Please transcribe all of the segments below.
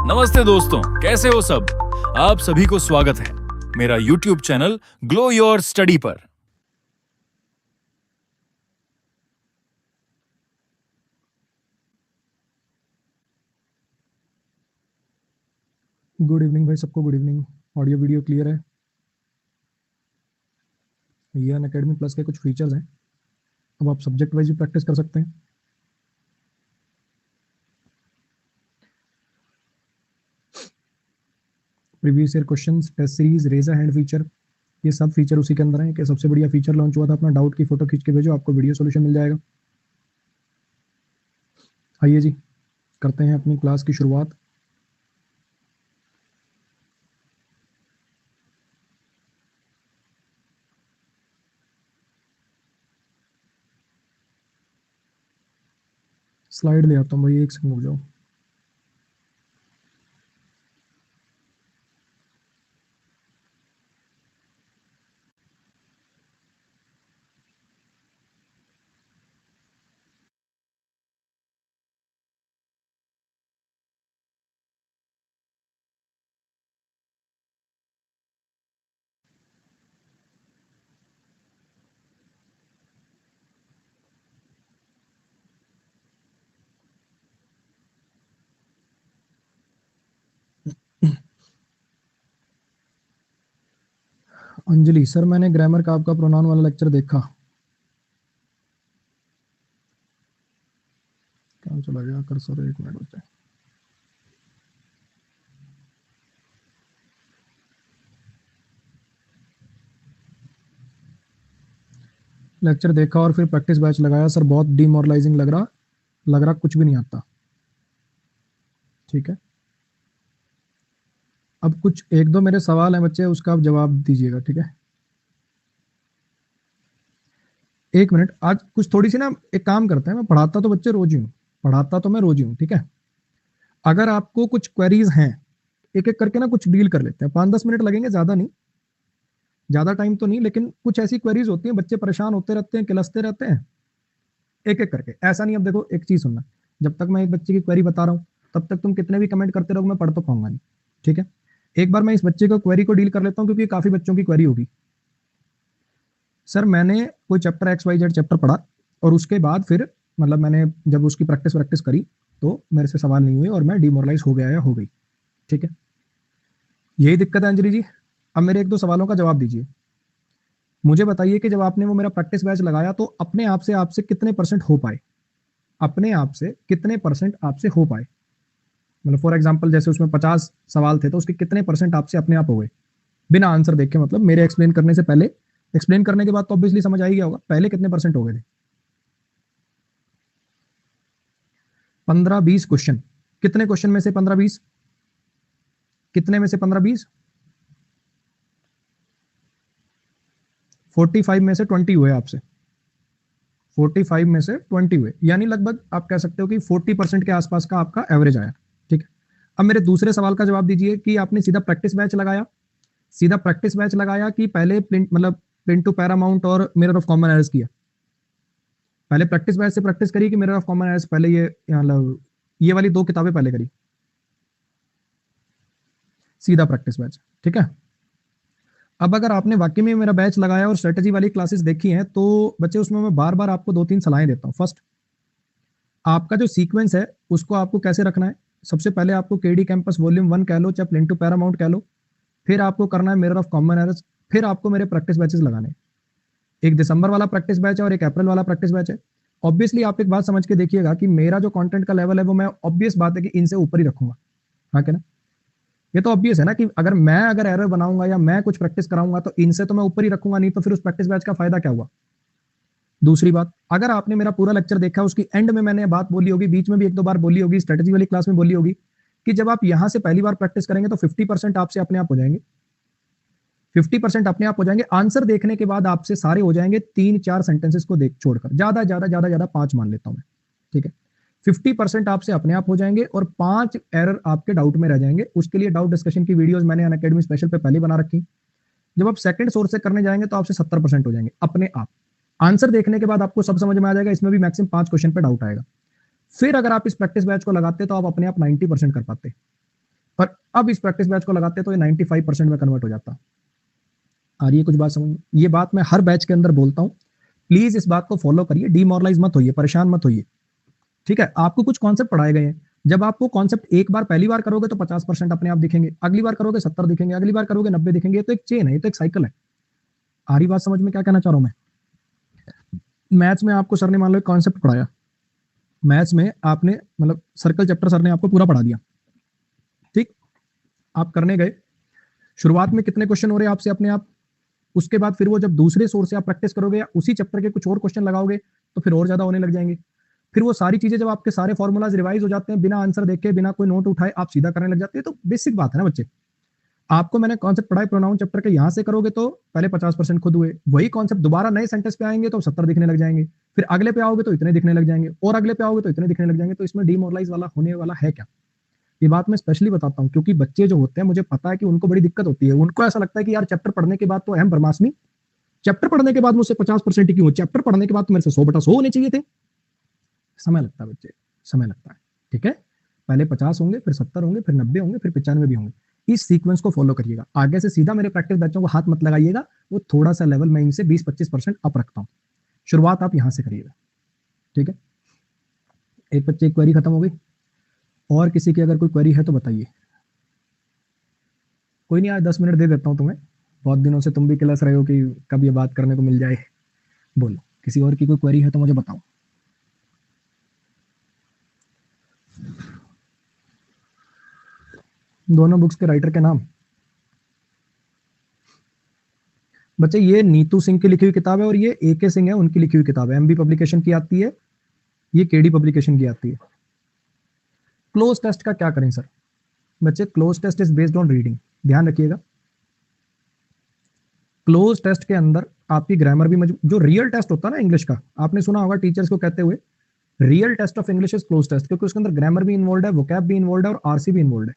नमस्ते दोस्तों, कैसे हो सब। आप सभी को स्वागत है मेरा YouTube channel glow your study पर। गुड इवनिंग भाई सबको, good evening. Audio video clear है? ये अनअकैडमी प्लस के कुछ फीचर्स हैं, अब आप सब्जेक्ट वाइज भी प्रैक्टिस कर सकते हैं। Previous year questions, test series, raise a hand feature, ये सब फीचर उसी के अंदर है कि सबसे बढ़िया फीचर लॉन्च हुआ था अपना डाउट की फोटो खींच के भेजो, आपको वीडियो सोल्यूशन मिल जाएगा। आइए जी, करते हैं अपनी क्लास की शुरुआत। स्लाइड ले आता हूँ भाई, एक सेकंड रुक जाओ। अंजलि सर, मैंने ग्रामर का आपका प्रोनाउन वाला लेक्चर देखा। क्या चला गया कर्सर, एक मिनट बचा। लेक्चर देखा और फिर प्रैक्टिस बैच लगाया सर, बहुत डिमोरलाइजिंग लग रहा कुछ भी नहीं आता। ठीक है, अब कुछ एक दो मेरे सवाल हैं बच्चे, उसका आप जवाब दीजिएगा, ठीक है। एक मिनट, आज कुछ थोड़ी सी ना, एक काम करते हैं, मैं पढ़ाता तो बच्चे रोज ही हूँ, पढ़ाता तो मैं रोज ही हूँ, ठीक है। अगर आपको कुछ क्वेरीज हैं, एक एक करके ना कुछ डील कर लेते हैं, 5-10 मिनट लगेंगे, ज्यादा नहीं, ज्यादा टाइम तो नहीं, लेकिन कुछ ऐसी क्वेरीज होती हैं, बच्चे परेशान होते रहते हैं, किलसते रहते हैं, एक एक करके। ऐसा नहीं, अब देखो एक चीज सुनना, जब तक मैं एक बच्चे की क्वेरी बता रहा हूँ तब तक तुम कितने भी कमेंट करते रहो, मैं पढ़ तो पाऊंगा नहीं, ठीक है। एक बार मैं इस बच्चे को क्वेरी को डील कर लेता हूँ, क्योंकि काफी बच्चों की क्वेरी होगी। सर मैंने कोई चैप्टर XYZ चैप्टर पढ़ा, और उसके बाद फिर मतलब मैंने जब उसकी प्रैक्टिस प्रैक्टिस करी तो मेरे से सवाल नहीं हुए और मैं डिमोरलाइज हो गया या हो गई, ठीक है। यही दिक्कत है अंजलि जी। अब मेरे एक दो सवालों का जवाब दीजिए। मुझे बताइए कि जब आपने वो मेरा प्रैक्टिस बैच लगाया तो अपने आप से आपसे कितने परसेंट हो पाए, अपने आप से कितने परसेंट आपसे हो पाए। मतलब फॉर एग्जाम्पल, जैसे उसमें 50 सवाल थे तो उसके कितने परसेंट आपसे अपने आप हो गए, बिना आंसर देखे, मतलब मेरे एक्सप्लेन करने से पहले। एक्सप्लेन करने के बाद तो ऑब्वियसली समझ आ ही गया होगा, पहले कितने परसेंट हो गए थे। 15-20 क्वेश्चन, कितने क्वेश्चन में से 15-20, कितने में से 15-20, 45 में से 20 हुए आपसे, 45 में से 20 हुए, यानी लगभग आप कह सकते हो कि 40% के आसपास का आपका एवरेज आया, ठीक है। अब मेरे दूसरे सवाल का जवाब दीजिए कि आपने सीधा प्रैक्टिस बैच लगाया, सीधा प्रैक्टिस बैच लगाया कि पहले प्रिंट मतलब प्रिंट टू पैरामाउंट और मिरर ऑफ कॉमन एरर्स किया। पहले प्रैक्टिस बैच से प्रैक्टिस करी कि मिरर ऑफ कॉमन एरर्स पहले, ये मतलब ये वाली दो किताबें पहले करी। सीधा प्रैक्टिस बैच, ठीक है। अब अगर आपने वाकई में मेरा बैच लगाया और स्ट्रेटेजी वाली क्लासेस देखी हैं तो बच्चे, उसमें मैं बार बार आपको 2-3 सलाहें देता हूं। फर्स्ट, आपका जो सीक्वेंस है उसको आपको कैसे रखना है। सबसे पहले आपको केडी कैंपस वॉल्यूम 1 कह लो, चाहे प्लेन टू पैरामाउंट कह लो, फिर आपको करना है मिरर ऑफ कॉमन एरर्स, फिर आपको मेरे प्रैक्टिस बैचेस लगाने हैं। एक दिसंबर वाला प्रैक्टिस बैच है और एक अप्रैल वाला प्रैक्टिस बैच है। ऑब्वियसली आप एक बात समझ के देखिएगा कि मेरा जो कंटेंट का लेवल है वो मैं, ऑब्वियस बात है कि इनसे ऊपर ही रखूंगा, हाँ क्या ना। ये तो ऑब्वियस है ना कि अगर एरर बनाऊंगा या मैं कुछ प्रैक्टिस कराऊंगा तो इनसे तो मैं ऊपर ही रखूंगा, नहीं तो फिर उस प्रैक्टिस बैच का फायदा क्या हुआ। दूसरी बात, अगर आपने मेरा पूरा लेक्चर देखा, उसकी एंड में मैंने बात बोली होगी, बीच में भी एक दो बार बोली होगी, स्ट्रेटेजी वाली क्लास में बोली होगी कि जब आप यहां से पहली बार प्रैक्टिस करेंगे तो 50% आपसे अपने आप हो जाएंगे, 50% अपने आप हो जाएंगे। आंसर देखने के बाद आपसे सारे हो जाएंगे 3-4 सेंटेंसेस को देख छोड़कर, ज्यादा ज्यादा ज्यादा ज्यादा 5 मान लेता हूं मैं, ठीक है। 50% आपसे अपने आप हो जाएंगे और 5 एरर आपके डाउट में रह जाएंगे। उसके लिए डाउट डिस्कशन की वीडियोस मैंने अनअकैडमी स्पेशल पे पहले बना रखी। जब आप सेकंड सोर्स से करने जाएंगे तो आपसे 70% हो जाएंगे अपने आप। आंसर देखने के बाद आपको सब समझ में आ जाएगा, इसमें भी मैक्सिमम 5 क्वेश्चन पे डाउट आएगा। फिर अगर आप इस प्रैक्टिस बैच को लगाते तो आप अपने आप 90% कर पाते। और अब इस प्रैक्टिस बैच को लगाते तो ये 95% में कन्वर्ट हो जाता। आ रही है कुछ बात समझ में? ये बात मैं हर बैच के अंदर बोलता हूँ, प्लीज इस बात को फॉलो करिए, डिमोरलाइज मत होइए, परेशान मत होइए, ठीक है। आपको कुछ कॉन्सेप्ट पढ़ाए गए हैं, जब आप वो कॉन्सेप्ट एक बार पहली बार करोगे तो 50% अपने आप दिखेंगे, अगली बार करोगे 70 दिखेंगे, अगली बार करोगे 90 दिखेंगे। ये तो एक चेन है, ये तो एक साइकिल है। आ रही बात समझ में क्या कहना चाह रहा हूं मैं? मैथ्स में आपको सर ने मान लो एक कॉन्सेप्ट पढ़ाया, मैथ्स में आपने मतलब सर्कल चैप्टर सर ने आपको पूरा पढ़ा दिया, ठीक। आप करने गए, शुरुआत में कितने क्वेश्चन हो रहे हैं आपसे अपने आप, उसके बाद फिर वो जब दूसरे सोर्स से आप प्रैक्टिस करोगे या उसी चैप्टर के कुछ और क्वेश्चन लगाओगे तो फिर और ज्यादा होने लग जाएंगे। फिर वो सारी चीजें जब आपके सारे फॉर्मूलाज रिवाइज हो जाते हैं, बिना आंसर देखे, बिना कोई नोट उठाए आप सीधा करने लग जाते हैं। तो बेसिक बात है ना बच्चे, आपको मैंने कॉन्सेप्ट पढ़ाए प्रोनाउन चैप्टर के, यहां से करोगे तो पहले 50% खुद हुए, वही कॉन्सेप्ट दोबारा नए सेंटेंस पे आएंगे तो 70 दिखने लग जाएंगे, फिर अगले पे आओगे तो इतने दिखने लग जाएंगे, और अगले पे आओगे तो इतने दिखने लग जाएंगे। तो इसमें डिमोरलाइज वाला होने वाला है क्या? ये बात मैं स्पेशली बताता हूँ क्योंकि बच्चे जो होते हैं मुझे पता है कि उनको बड़ी दिक्कत होती है। उनको ऐसा लगता है कि यार चैप्टर पढ़ने के बाद तो अहम ब्रह्मास्मि, चैप्टर पढ़ने के बाद मुझसे 50% ही क्यों, चैप्टर पढ़ने के बाद तो मेरे से 100/100 होने चाहिए थे। समय लगता है बच्चे, समय लगता है, ठीक है। पहले 50 होंगे, फिर 70 होंगे, फिर 90 होंगे, फिर 95 भी होंगे। इस सीक्वेंस को फॉलो करिएगा। आगे से सीधा मेरे प्रैक्टिस बैचों को हाथ मत लगाइएगा, वो थोड़ा सा लेवल मैं इनसे 20-25% अप रखता हूं। शुरुआत आप यहां से करिएगा, ठीक है। एक बच्चे की क्वेरी खत्म हो गई, और किसी की अगर कोई क्वेरी है तो बताइए। कोई नहीं, आज 10 मिनट दे देता हूं तुम्हें, बहुत दिनों से तुम भी क्लास रहे हो कि कब ये बात करने को मिल जाए। बोलो, किसी और की कोई क्वेरी है तो मुझे बताओ। दोनों बुक्स के राइटर के नाम? बच्चे ये नीतू सिंह की लिखी हुई किताब है और ये AK सिंह है, उनकी लिखी हुई किताब है। MB पब्लिकेशन की आती है, ये KD पब्लिकेशन की आती है। क्लोज टेस्ट का क्या करें सर? बच्चे cloze test is based on reading, ध्यान रखिएगा। क्लोज टेस्ट के अंदर आपकी ग्रामर भी जो रियल टेस्ट होता है ना इंग्लिश का, आपने सुना होगा टीचर्स को कहते हुए real test of English is cloze test, क्योंकि उसके अंदर ग्रामर भी इन्वॉल्व है, वोकैब भी इन्वॉल्व है और RC भी इन्वॉल्व है।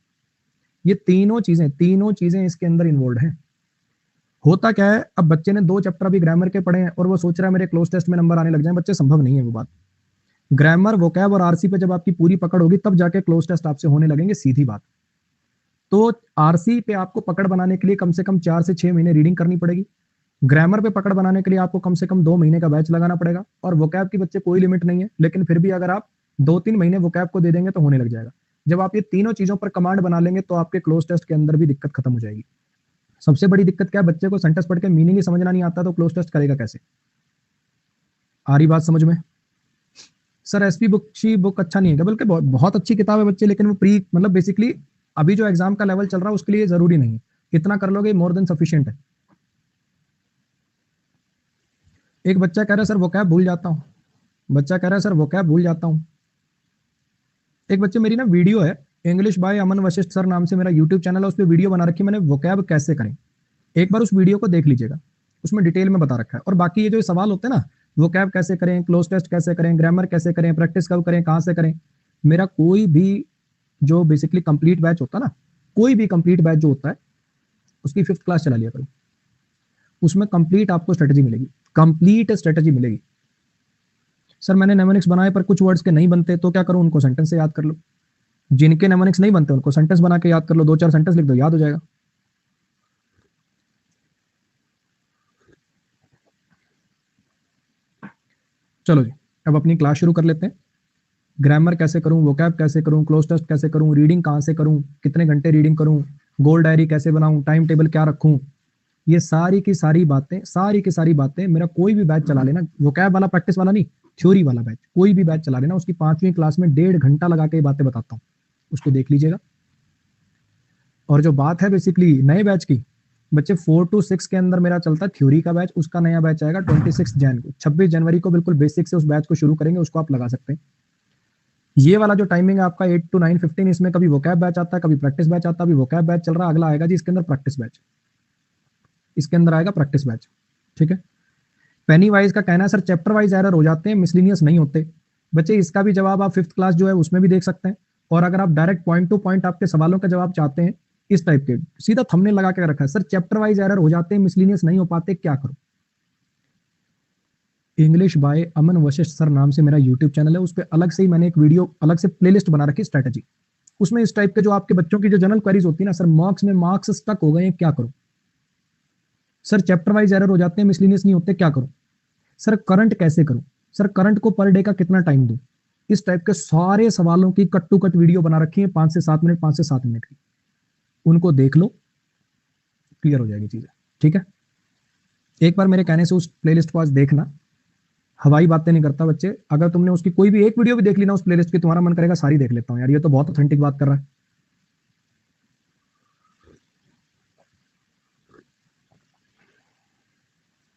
ये तीनों चीजें इसके अंदर इन्वॉल्व है। होता क्या है, अब बच्चे ने 2 चैप्टर अभी ग्रामर के पढ़े हैं और वो सोच रहा है मेरे क्लोज टेस्ट में नंबर आने लग जाए। बच्चे संभव नहीं है वो बात। ग्रामर, वोकैब और RC पे जब आपकी पूरी पकड़ होगी तब जाके क्लोज टेस्ट आपसे होने लगेंगे, सीधी बात। तो RC पे आपको पकड़ बनाने के लिए कम से कम 4 से 6 महीने रीडिंग करनी पड़ेगी। ग्रामर पे पकड़ बनाने के लिए आपको कम से कम 2 महीने का बैच लगाना पड़ेगा। और वोकैब की बच्चे कोई लिमिट नहीं है, लेकिन फिर भी अगर आप 2-3 महीने वोकैब को दे देंगे तो होने लग जाएगा। जब आप ये तीनों चीजों पर कमांड बना लेंगे तो आपके क्लोज टेस्ट के अंदर भी दिक्कत खत्म हो जाएगी। सबसे बड़ी दिक्कत क्या है, बच्चे को सेंटेंस पढ़ के मीनिंग ही समझना नहीं आता तो क्लोज टेस्ट करेगा कैसे? आ रही बात समझ में? सर SP बुक अच्छा नहीं है क्या? बल्कि बहुत अच्छी किताब है बच्चे, लेकिन वो प्री मतलब बेसिकली अभी जो एग्जाम का लेवल चल रहा है उसके लिए जरूरी नहीं है। इतना कर लोगे मोर देन सफिशिएंट है। एक बच्चा कह रहा है सर वोकैब भूल जाता हूं, बच्चा कह रहा है सर वोकैब भूल जाता हूं। एक बच्चे, मेरी ना वीडियो है English by Aman Vashishtha sir नाम से मेरा यूट्यूब चैनल है, उस पर वीडियो बना रखी है मैंने, वोकैब कैसे करें। एक बार उस वीडियो को देख लीजिएगा, उसमें डिटेल में बता रखा है। और बाकी ये जो सवाल होते हैं ना, वोकैब कैसे करें, क्लोज टेस्ट कैसे करें, ग्रामर कैसे करें, प्रैक्टिस कब करें, कहां से करें, मेरा कोई भी जो बेसिकली कंप्लीट बैच होता है ना, कोई भी कंप्लीट बैच जो होता है उसकी 5th क्लास चला लिया करो। उसमें कंप्लीट आपको स्ट्रेटेजी मिलेगी, कंप्लीट स्ट्रेटेजी मिलेगी। सर मैंने नेमोनिक्स बनाए पर कुछ वर्ड्स के नहीं बनते तो क्या करूं? उनको सेंटेंस से याद कर लो। जिनके नेमोनिक्स नहीं बनते उनको सेंटेंस बना के याद कर लो, 2-4 सेंटेंस लिख दो, याद हो जाएगा। चलो जी, अब अपनी क्लास शुरू कर लेते हैं। ग्रामर कैसे करूं, वोकैब कैसे करूं, क्लोज टेस्ट कैसे करूं, रीडिंग कहां से करूं, कितने घंटे रीडिंग करूं, गोल डायरी कैसे बनाऊं, टाइम टेबल क्या रखूं, ये सारी की सारी बातें मेरा कोई भी बैच चला लेना, वोकैब वाला प्रैक्टिस वाला नहीं, थ्योरी वाला बैच, कोई भी बैच चला लेना, उसकी 5वीं क्लास में 1.5 घंटा लगा के ये बातें बताता हूँ, उसको देख लीजिएगा। और जो बात है बेसिकली नए बैच की, बच्चे 4 to 6 के अंदर मेरा चलता है थ्योरी का बैच, उसका नया बैच आएगा 26 जन को, 26 जनवरी को बिल्कुल बेसिक से उस बैच को शुरू करेंगे, उसको आप लगा सकते हैं। ये वाला जो टाइमिंग है आपका 8 to 9:15, इसमें कभी वोकैब बैच आता है, कभी प्रैक्टिस बैच आता है। अभी वोकैब बैच चल रहा है, अगला आएगा जी इसके अंदर प्रैक्टिस बैच, इसके अंदर आएगा प्रैक्टिस बैच, ठीक है। पेनी वाइज का कहना है सर चैप्टर वाइज एरर हो जाते हैं, मिसलिनियस नहीं होते। बच्चे इसका भी जवाब आप 5th क्लास जो है उसमें भी देख सकते हैं। और अगर आप डायरेक्ट पॉइंट टू पॉइंट आपके सवालों का जवाब चाहते हैं इस टाइप के, सीधा थंबनेल लगा के रखा है, सर चैप्टर वाइज एरर हो जाते हैं, मिसलिनियस नहीं हो पाते, क्या करो? English by Aman Vashishtha sir नाम से मेरा यूट्यूब चैनल है, उस पर अलग से ही मैंने एक वीडियो, अलग से प्लेलिस्ट बना रखी स्ट्रेटेजी, उसमें इस टाइप के जो आपके बच्चों की जो जनरल क्वेरीज होती है ना, सर मार्क्स में मार्क्स स्टक हो गए हैं, क्या करूं? सर चैप्टर वाइज एरर हो जाते हैं, मिसलिनियस नहीं होते, क्या करूं? सर करंट कैसे करूं? सर करंट को पर डे का कितना टाइम दूं? इस टाइप के सारे सवालों की कट टू कट वीडियो बना रखी है, 5 से 7 मिनट, 5 से 7 मिनट की। उनको देख लो, क्लियर हो जाएगी चीजें, ठीक है? एक बार मेरे कहने से उस प्लेलिस्ट को आज देखना, हवाई बातें नहीं करता बच्चे। अगर तुमने उसकी कोई भी एक वीडियो भी देख ली ना उस प्लेलिस्ट की, तुम्हारा मन करेगा सारी देख लेता हूं यार, ये तो बहुत ऑथेंटिक बात कर रहा है।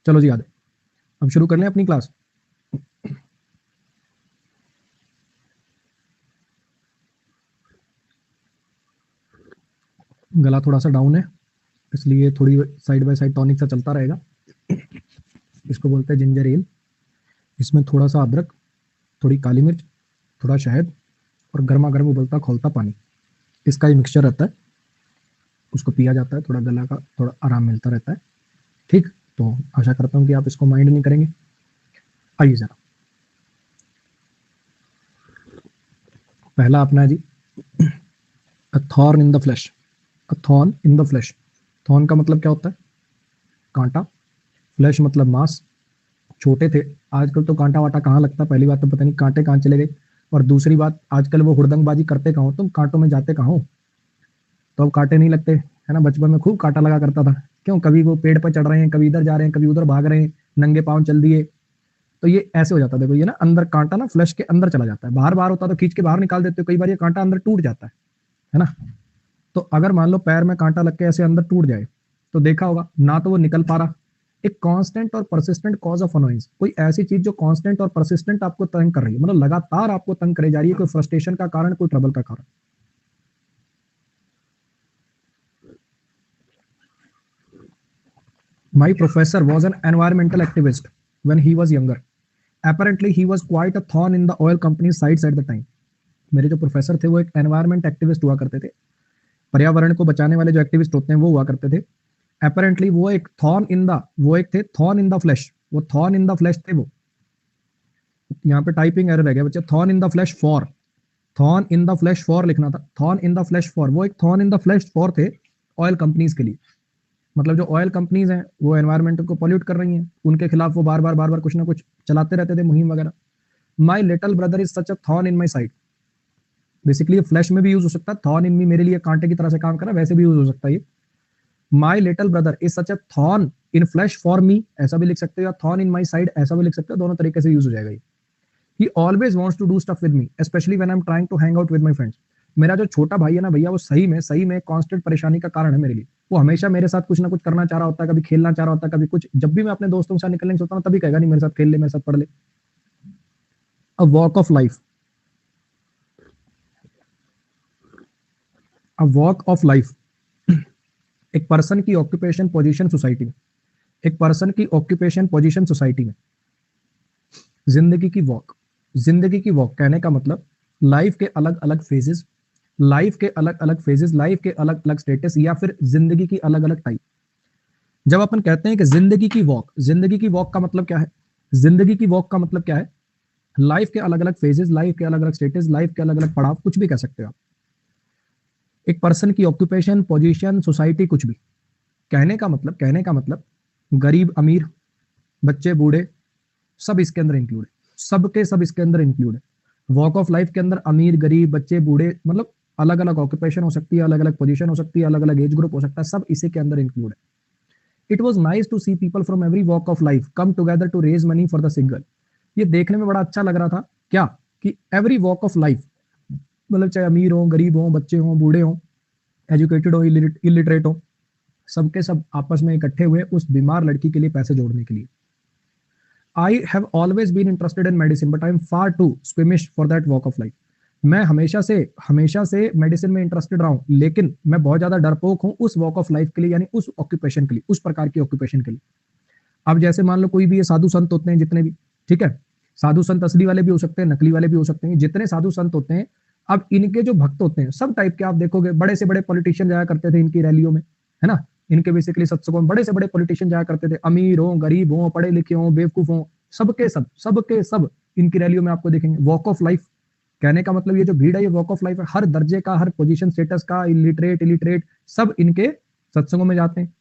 चलो जी, आगे अब शुरू कर लें अपनी क्लास। गला थोड़ा सा डाउन है, इसलिए थोड़ी साइड बाय साइड टॉनिक सा चलता रहेगा। इसको बोलते हैं जिंजर एल। इसमें थोड़ा सा अदरक, थोड़ी काली मिर्च, थोड़ा शहद और गर्मा गर्म उबलता खौलता पानी, इसका ही मिक्सचर रहता है। उसको पिया जाता है, थोड़ा गला का थोड़ा आराम मिलता रहता है, ठीक? तो आशा करता हूँ कि आप इसको माइंड नहीं करेंगे। आइए जरा, पहला अपना है जी, a thorn in the flesh. A thorn in the flesh, thorn का मतलब क्या होता है? कांटा। फ्लैश मतलब मांस। छोटे थे, आजकल तो कांटा वाटा कहाँ लगता, पहली बात तो पता नहीं कांटे कहाँ चले गए, और दूसरी बात आजकल वो हुड़दंगबाजी करते कहाँ हो तुम, कांटों में जाते कहाँ हो? तो अब कांटे नहीं लगते, है ना? बचपन में खूब कांटा लगा करता था, क्यों? कभी वो पेड़ पर चढ़ रहे हैं, कभी इधर जा रहे हैं, कभी उधर भाग रहे हैं, नंगे पाँव चल दिए, तो ये ऐसे हो जाता है। देखो ये ना अंदर कांटा ना फ्लैश के अंदर चला जाता है, बाहर बाहर होता तो खींच के बाहर निकाल देते हो, कई बार ये कांटा अंदर टूट जाता है ना? तो अगर मान लो पैर में कांटा लग के ऐसे अंदर टूट जाए, तो देखा होगा ना तो वो निकल पा रहा। एक कांस्टेंट और परसिस्टेंट कॉज ऑफ अनोइंस, कोई ऐसी चीज जो कांस्टेंट और परसिस्टेंट आपको तंग कर रही है, मतलब लगातार आपको तंग करे जा रही है, कोई फ्रस्ट्रेशन का कारण, कोई ट्रबल का कारण। My professor was an environmental activist when he was younger. Apparently he was quite a thorn in the oil company's sides at the time. मेरे जो प्रोफेसर थे वो एक एनवायरमेंट एक्टिविस्ट हुआ करते थे, पर्यावरण को बचाने वाले जो एक्टिविस्ट होते हैं वो हुआ करते थे। अपेरेंटली वो एक थॉर्न इन द, वो एक थे थॉर्न इन द फ्लैश, वो थॉर्न इन द फ्लैश थे वो। यहाँ पे टाइपिंग एरर रह गया बच्चे, thorn in the flash for, thorn in the flash for लिखना था, thorn in the flash for. वो एक thorn in the flash for थे ऑयल कंपनीज के लिए। मतलब जो ऑयल कंपनीज हैं वो एनवायरमेंट को पॉल्यूट कर रही हैं, उनके खिलाफ वो बार बार कुछ ना कुछ चलाते रहते थे, मुहिम वगैरह। My little brother is such a thorn in my side. Basically flash में भी यूज हो सकता है, थॉर्न इन मी मेरे लिए कांटे की तरह से काम कर रहा है, वैसे भी यूज हो सकता है ये। My little brother is such a thorn in flash for me, ऐसा भी लिख सकते हो, या थॉर्न इन माई साइड ऐसा भी लिख सकते हो, दोनों तरीके से यूज हो जाएगा ये। He always wants to do stuff with me specially when I am trying to hang out with my friends. मेरा जो छोटा भाई है ना भैया, वो सही में कांस्टेंट परेशानी का कारण है मेरे लिए। वो हमेशा मेरे साथ कुछ ना कुछ करना चाह रहा होता है, कभी खेलना चाह रहा होता है, कभी कुछ। जब भी मैं अपने दोस्तों के साथ निकलने की सोचता हूँ तभी कहेगा नहीं मेरे साथ खेल ले, मेरे साथ पढ़ ले। A walk of life, a walk of life, एक पर्सन की ऑक्यूपेशन पोजीशन सोसाइटी में, एक पर्सन की ऑक्यूपेशन पोजीशन सोसाइटी में, जिंदगी की वॉक। जिंदगी की वॉक कहने का मतलब लाइफ के अलग अलग फेजेस, लाइफ के अलग अलग फेजेस, लाइफ के अलग अलग स्टेटस, या फिर जिंदगी की अलग अलग टाइप। जब अपन कहते हैं कि जिंदगी की वॉक, जिंदगी की वॉक का मतलब क्या है? जिंदगी की वॉक का मतलब क्या है? लाइफ के अलग अलग फेजेस, लाइफ के अलग अलग स्टेटस, लाइफ के अलग अलग पड़ाव, कुछ भी कह सकते हो आप। एक पर्सन की ऑक्यूपेशन पोजीशन सोसाइटी, कुछ भी। कहने का मतलब गरीब अमीर, बच्चे बूढ़े, सब इसके अंदर इंक्लूड है, सबके सब इसके अंदर इंक्लूड है। वॉक ऑफ लाइफ के अंदर अमीर गरीब बच्चे बूढ़े, मतलब अलग अलग ऑक्यूपेशन हो सकती है, अलग अलग पोजीशन हो सकती है, अलग अलग एज ग्रुप हो सकता है, सब इसी के अंदर इंक्लूड है। It was nice to see people from every walk of life come together to raise money for the single. ये देखने में बड़ा अच्छा लग रहा था, क्या कि एवरी वॉक ऑफ लाइफ, मतलब चाहे अमीर हो, गरीब हो, बच्चे हो, बूढ़े हो, एजुकेटेड हो, इलिटरेट हो, सबके सब आपस में इकट्ठे हुए उस बीमार लड़की के लिए पैसे जोड़ने के लिए। I have always been interested in medicine but I am far too squeamish for that walk of life. मैं हमेशा से मेडिसिन में इंटरेस्टेड रहा हूँ, लेकिन मैं बहुत ज्यादा डरपोक हूँ उस वॉक ऑफ लाइफ के लिए, यानी उस ऑक्यूपेशन के लिए, उस प्रकार की ऑक्यूपेशन के लिए। अब जैसे मान लो कोई भी ये साधु संत होते हैं जितने भी, ठीक है, साधु संत असली वाले भी हो सकते हैं, नकली वाले भी हो सकते हैं, जितने साधु संत होते हैं, अब इनके जो भक्त होते हैं सब टाइप के आप देखोगे, बड़े से बड़े पॉलिटिशियन जाया करते थे इनकी रैलियों में, है ना? इनके बेसिकली सत्संगों में बड़े से बड़े पॉलिटिशियन जाया करते थे, अमीर हो, गरीब हो, पढ़े लिखे हो, बेवकूफ हो, सबके सब इनकी रैलियों में आपको देखेंगे। वॉक ऑफ लाइफ, कहने का मतलब ये जो भीड़ है ये वॉक ऑफ लाइफ है, हर दर्जे का, हर पोजीशन स्टेटस का, इलिटरेट इलिटरेट सब इनके सत्संगों में जाते हैं।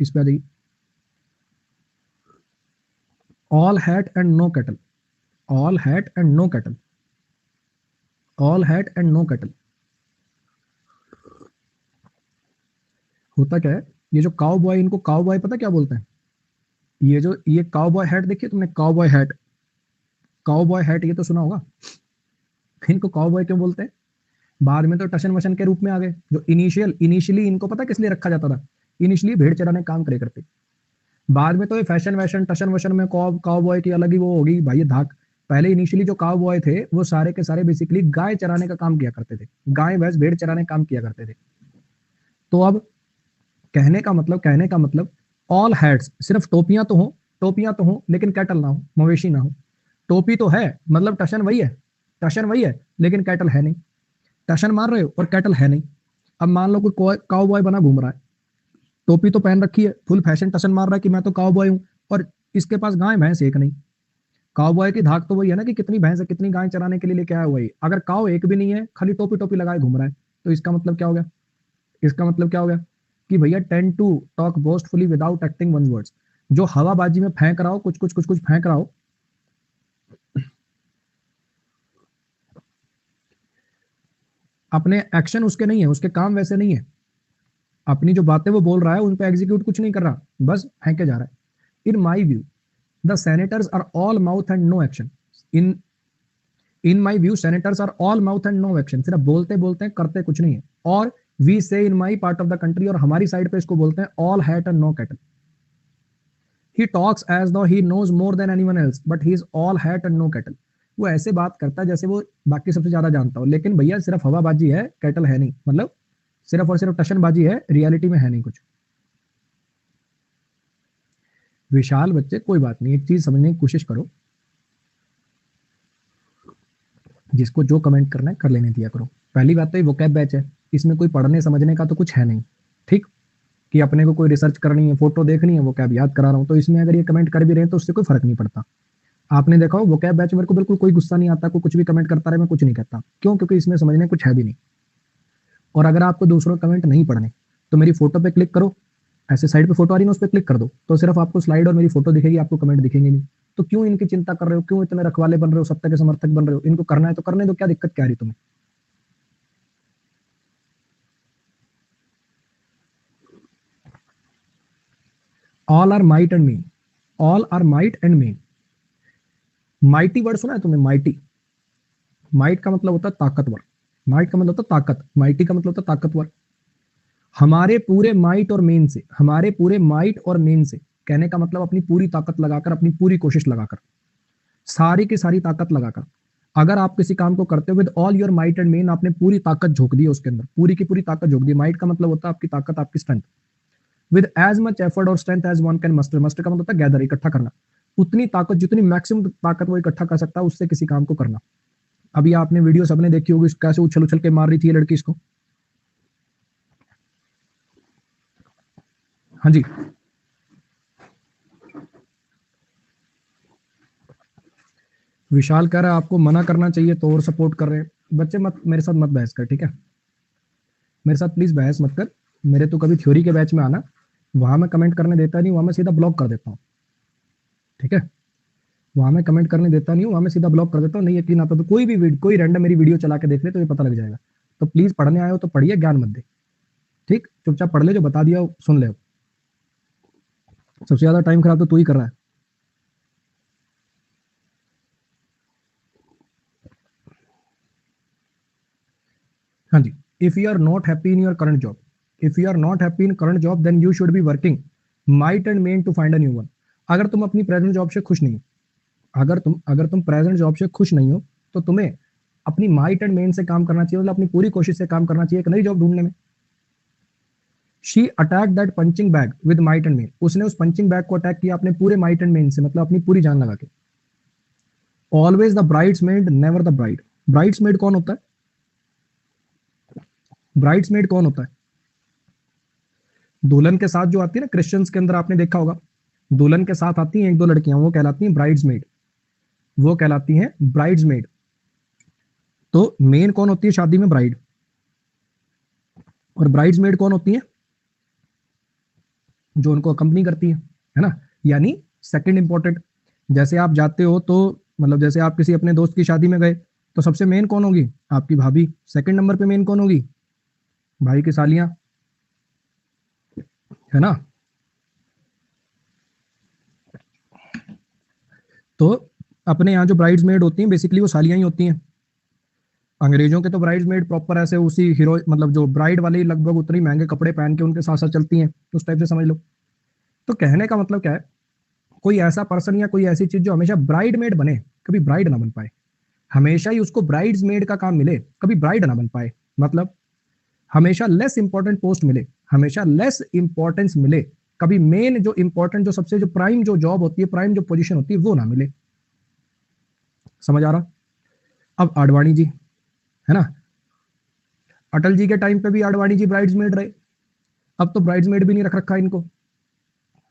इस पे आ जाइए, all hat and no cattle, all hat and no cattle, all hat and no cattle. होता क्या है, ये जो काउ बॉय, इनको काउ बॉय पता क्या बोलते हैं? ये काउ बॉय हैट देखिए तुमने, cow boy hat, cow boy hat ये तो सुना होगा। इनको काउ बॉय क्यों बोलते हैं? बाद में तो टशन वशन के रूप में आ गए। जो इनिशियली इनको पता किस लिए रखा जाता था? इनिशियली भेड़ चराने काम करे करते, बाद में तो ये फैशन वैशन टशन वशन में काउ बॉय की अलग ही वो होगी भाई, ये धाक। पहले इनिशियली जो काउ बॉय थे वो सारे के सारे बेसिकली गाय चराने का काम किया करते थे, गाय भैंस भेड़ चराने का काम किया करते थे। तो अब कहने का मतलब ऑल हैट्स, सिर्फ टोपियां तो हो लेकिन कैटल ना हो, मवेशी ना हो। टोपी तो है मतलब टशन वही है, टशन वही है लेकिन कैटल है नहीं। टशन मार रहे हो और कैटल है नहीं। अब मान लो कोई काउ बॉय बना घूम रहा है, टोपी तो पहन रखी है, फुल फैशन टशन मार रहा है कि मैं तो काउ बॉय हूं, और इसके पास गाय भैंस एक नहीं। काउ बॉय की धाक तो वही है ना कि कितनी भैंस है कितनी गाय चराने के लिए लेके आया वही। अगर काउ एक भी नहीं है, खाली टोपी टोपी लगाए घूम रहा है, तो इसका मतलब क्या हो गया? इसका मतलब क्या हो गया कि भैया tend to talk boastfully without acting one words. जो हवाबाजी में फेंक रहा हो, कुछ फेंक रहा हो, अपने एक्शन उसके नहीं है, उसके काम वैसे नहीं है, अपनी जो बातें वो बोल रहा है उन पे एग्जीक्यूट कुछ नहीं कर रहा, बस फेंके जा रहा है। In my view the senators are all mouth and no action. In in my view senators are all mouth and no action, सिर्फ बोलते बोलते हैं, करते कुछ नहीं है। और we say in my part of the country, और हमारी साइड पे इसको बोलते हैं all hat and no cattle. He talks as though he knows more than anyone else but he is all hat and no cattle. वो ऐसे बात करता है जैसे वो बाकी सबसे ज्यादा जानता हो, लेकिन भैया सिर्फ हवाबाजी है, कैटल है नहीं। मतलब सिर्फ और सिर्फ टशनबाजी है, रियलिटी में है नहीं कुछ। विशाल बच्चे कोई बात नहीं, एक चीज समझने की कोशिश करो, जिसको जो कमेंट करना है कर लेने दिया करो। पहली बात तो ये वोकैब बैच है, इसमें कोई पढ़ने समझने का तो कुछ है नहीं, ठीक, कि अपने को कोई रिसर्च करनी है, फोटो देखनी है, वोकैब याद करा रहा हूँ, तो इसमें अगर ये कमेंट कर भी रहे हैं तो उससे कोई फर्क नहीं पड़ता। आपने देखा हो वोकैब बैच मेरे को बिल्कुल कोई गुस्सा नहीं आता, कोई कुछ भी कमेंट करता रहे मैं कुछ नहीं कहता। क्यों? क्योंकि इसमें समझने कुछ है भी नहीं। और अगर आपको दूसरों कमेंट नहीं पढ़ने तो मेरी फोटो पे क्लिक करो, ऐसे साइड पे फोटो आ रही है उस पर क्लिक कर दो, तो सिर्फ आपको स्लाइड और मेरी फोटो दिखेगी, आपको कमेंट दिखेंगे नहीं। तो क्यों इनकी चिंता कर रहे हो? क्यों इतने रखवाले बन रहे हो, सत्ता के समर्थक बन रहे हो? इनको करना है तो करने दो, क्या दिक्कत क्या आ रही तुम्हें? All are might and mean, all are might and mean. Mighty word सुना है तुमने? माइटी, माइट का मतलब होता है ताकतवर, माइट का मतलब होता है ताकत, माइटी का मतलब होता है ताकतवर। हमारे पूरे माइट और मेन से, हमारे पूरे माइट और मेन से, कहने का मतलब अपनी पूरी ताकत लगाकर, अपनी पूरी कोशिश लगाकर, सारी की सारी ताकत लगाकर, अगर आप किसी काम को करते हो with all your might and main, आपने पूरी ताकत झोंक दी है उसके अंदर, पूरी की पूरी ताकत झोंक दी। माइट का मतलब होता है आपकी ताकत, आपकी strength. With as much effort और strength as one can muster, muster का मतलब होता है गैदर, इकट्ठा करना। उतनी ताकत, जितनी मैक्सिमम ताकत वो इकट्ठा कर सकता है, उससे किसी काम को करना। अभी आपने वीडियो सबने देखी होगी, कैसे उछल उछल के मार रही थी ये लड़की इसको। हाँ जी, विशाल कह रहा है आपको मना करना चाहिए तो और सपोर्ट कर रहे हैं। बच्चे मत मेरे साथ मत बहस कर, ठीक है? मेरे साथ प्लीज बहस मत कर। मेरे तो कभी थ्योरी के बैच में आना, वहां मैं कमेंट करने देता नहीं, वहां मैं सीधा ब्लॉक कर देता हूँ, ठीक है? वहां मैं कमेंट करने देता नहीं हूँ, वहां मैं सीधा ब्लॉक कर देता हूँ। नहीं यकीन आता तो कोई रैंडम मेरी वीडियो चला के देख ले तो ये पता लग जाएगा। तो प्लीज पढ़ने आए हो तो पढ़िए, ज्ञान मत दे, ठीक? चुपचाप पढ़ ले, जो बता दिया सुन ले। सबसे ज्यादा टाइम खराब तो तू ही कर रहा है। हाँ जी, if you are not happy in your current job, if you are not happy in current job then you should be working might and main to find a new one. अगर तुम अपनी प्रेजेंट जॉब से खुश नहीं हो, अगर तुम present job से खुश नहीं हो, तो तुम्हें अपनी माइट एंड मेन से काम करना चाहिए, मतलब अपनी पूरी कोशिश से काम करना चाहिए एक नई जॉब ढूंढने में। She attack that punching bag with might and main, उसने उस पंचिंग बैग को अटैक किया अपने पूरे माइट एंड मेन से, मतलब अपनी पूरी जान लगा के। Always the bridesmaid never the bride. Bridesmaid कौन होता है? ब्राइड्समेड कौन होता है? दुल्हन के साथ जो आती है ना, क्रिश्चियंस के अंदर आपने देखा होगा, दुल्हन के साथ आती हैं एक दो लड़कियां, वो कहलाती हैं ब्राइड्समेड, वो कहलाती हैं ब्राइड्समेड। तो मेन कौन होती है शादी में? ब्राइड। और ब्राइड्समेड कौन होती है? जो उनको अकम्पनी करती है ना। यानी सेकंड इंपॉर्टेंट। जैसे आप जाते हो तो मतलब जैसे आप किसी अपने दोस्त की शादी में गए तो सबसे मेन कौन होगी? आपकी भाभी। सेकंड नंबर पे मेन कौन होगी? भाई की सालियां, है ना। तो अपने यहाँ जो ब्राइड्समेड होती हैं बेसिकली वो सालियां ही होती हैं। अंग्रेजों के तो ब्राइड्समेड प्रॉपर ऐसे उसी हीरो मतलब जो ब्राइड वाले लगभग उतने ही महंगे कपड़े पहन के उनके साथ साथ चलती हैं, उस टाइप से समझ लो। तो कहने का मतलब क्या है, कोई ऐसा पर्सन या कोई ऐसी चीज जो हमेशा ब्राइडमेड बने, कभी ब्राइड ना बन पाए। हमेशा ही उसको ब्राइड्समेड का काम मिले, कभी ब्राइड ना बन पाए। मतलब हमेशा लेस इंपॉर्टेंट पोस्ट मिले, हमेशा लेस इंपॉर्टेंस मिले, कभी मेन जो इंपॉर्टेंट जो सबसे जो प्राइम जो जॉब होती है, प्राइम जो पोजीशन होती है वो ना मिले। समझ आ रहा? अब आडवाणी जी, है ना, अटल जी के टाइम पे भी आडवाणी जी ब्राइड्समेड रहे, अब तो ब्राइड्समेड भी नहीं रख रखा इनको।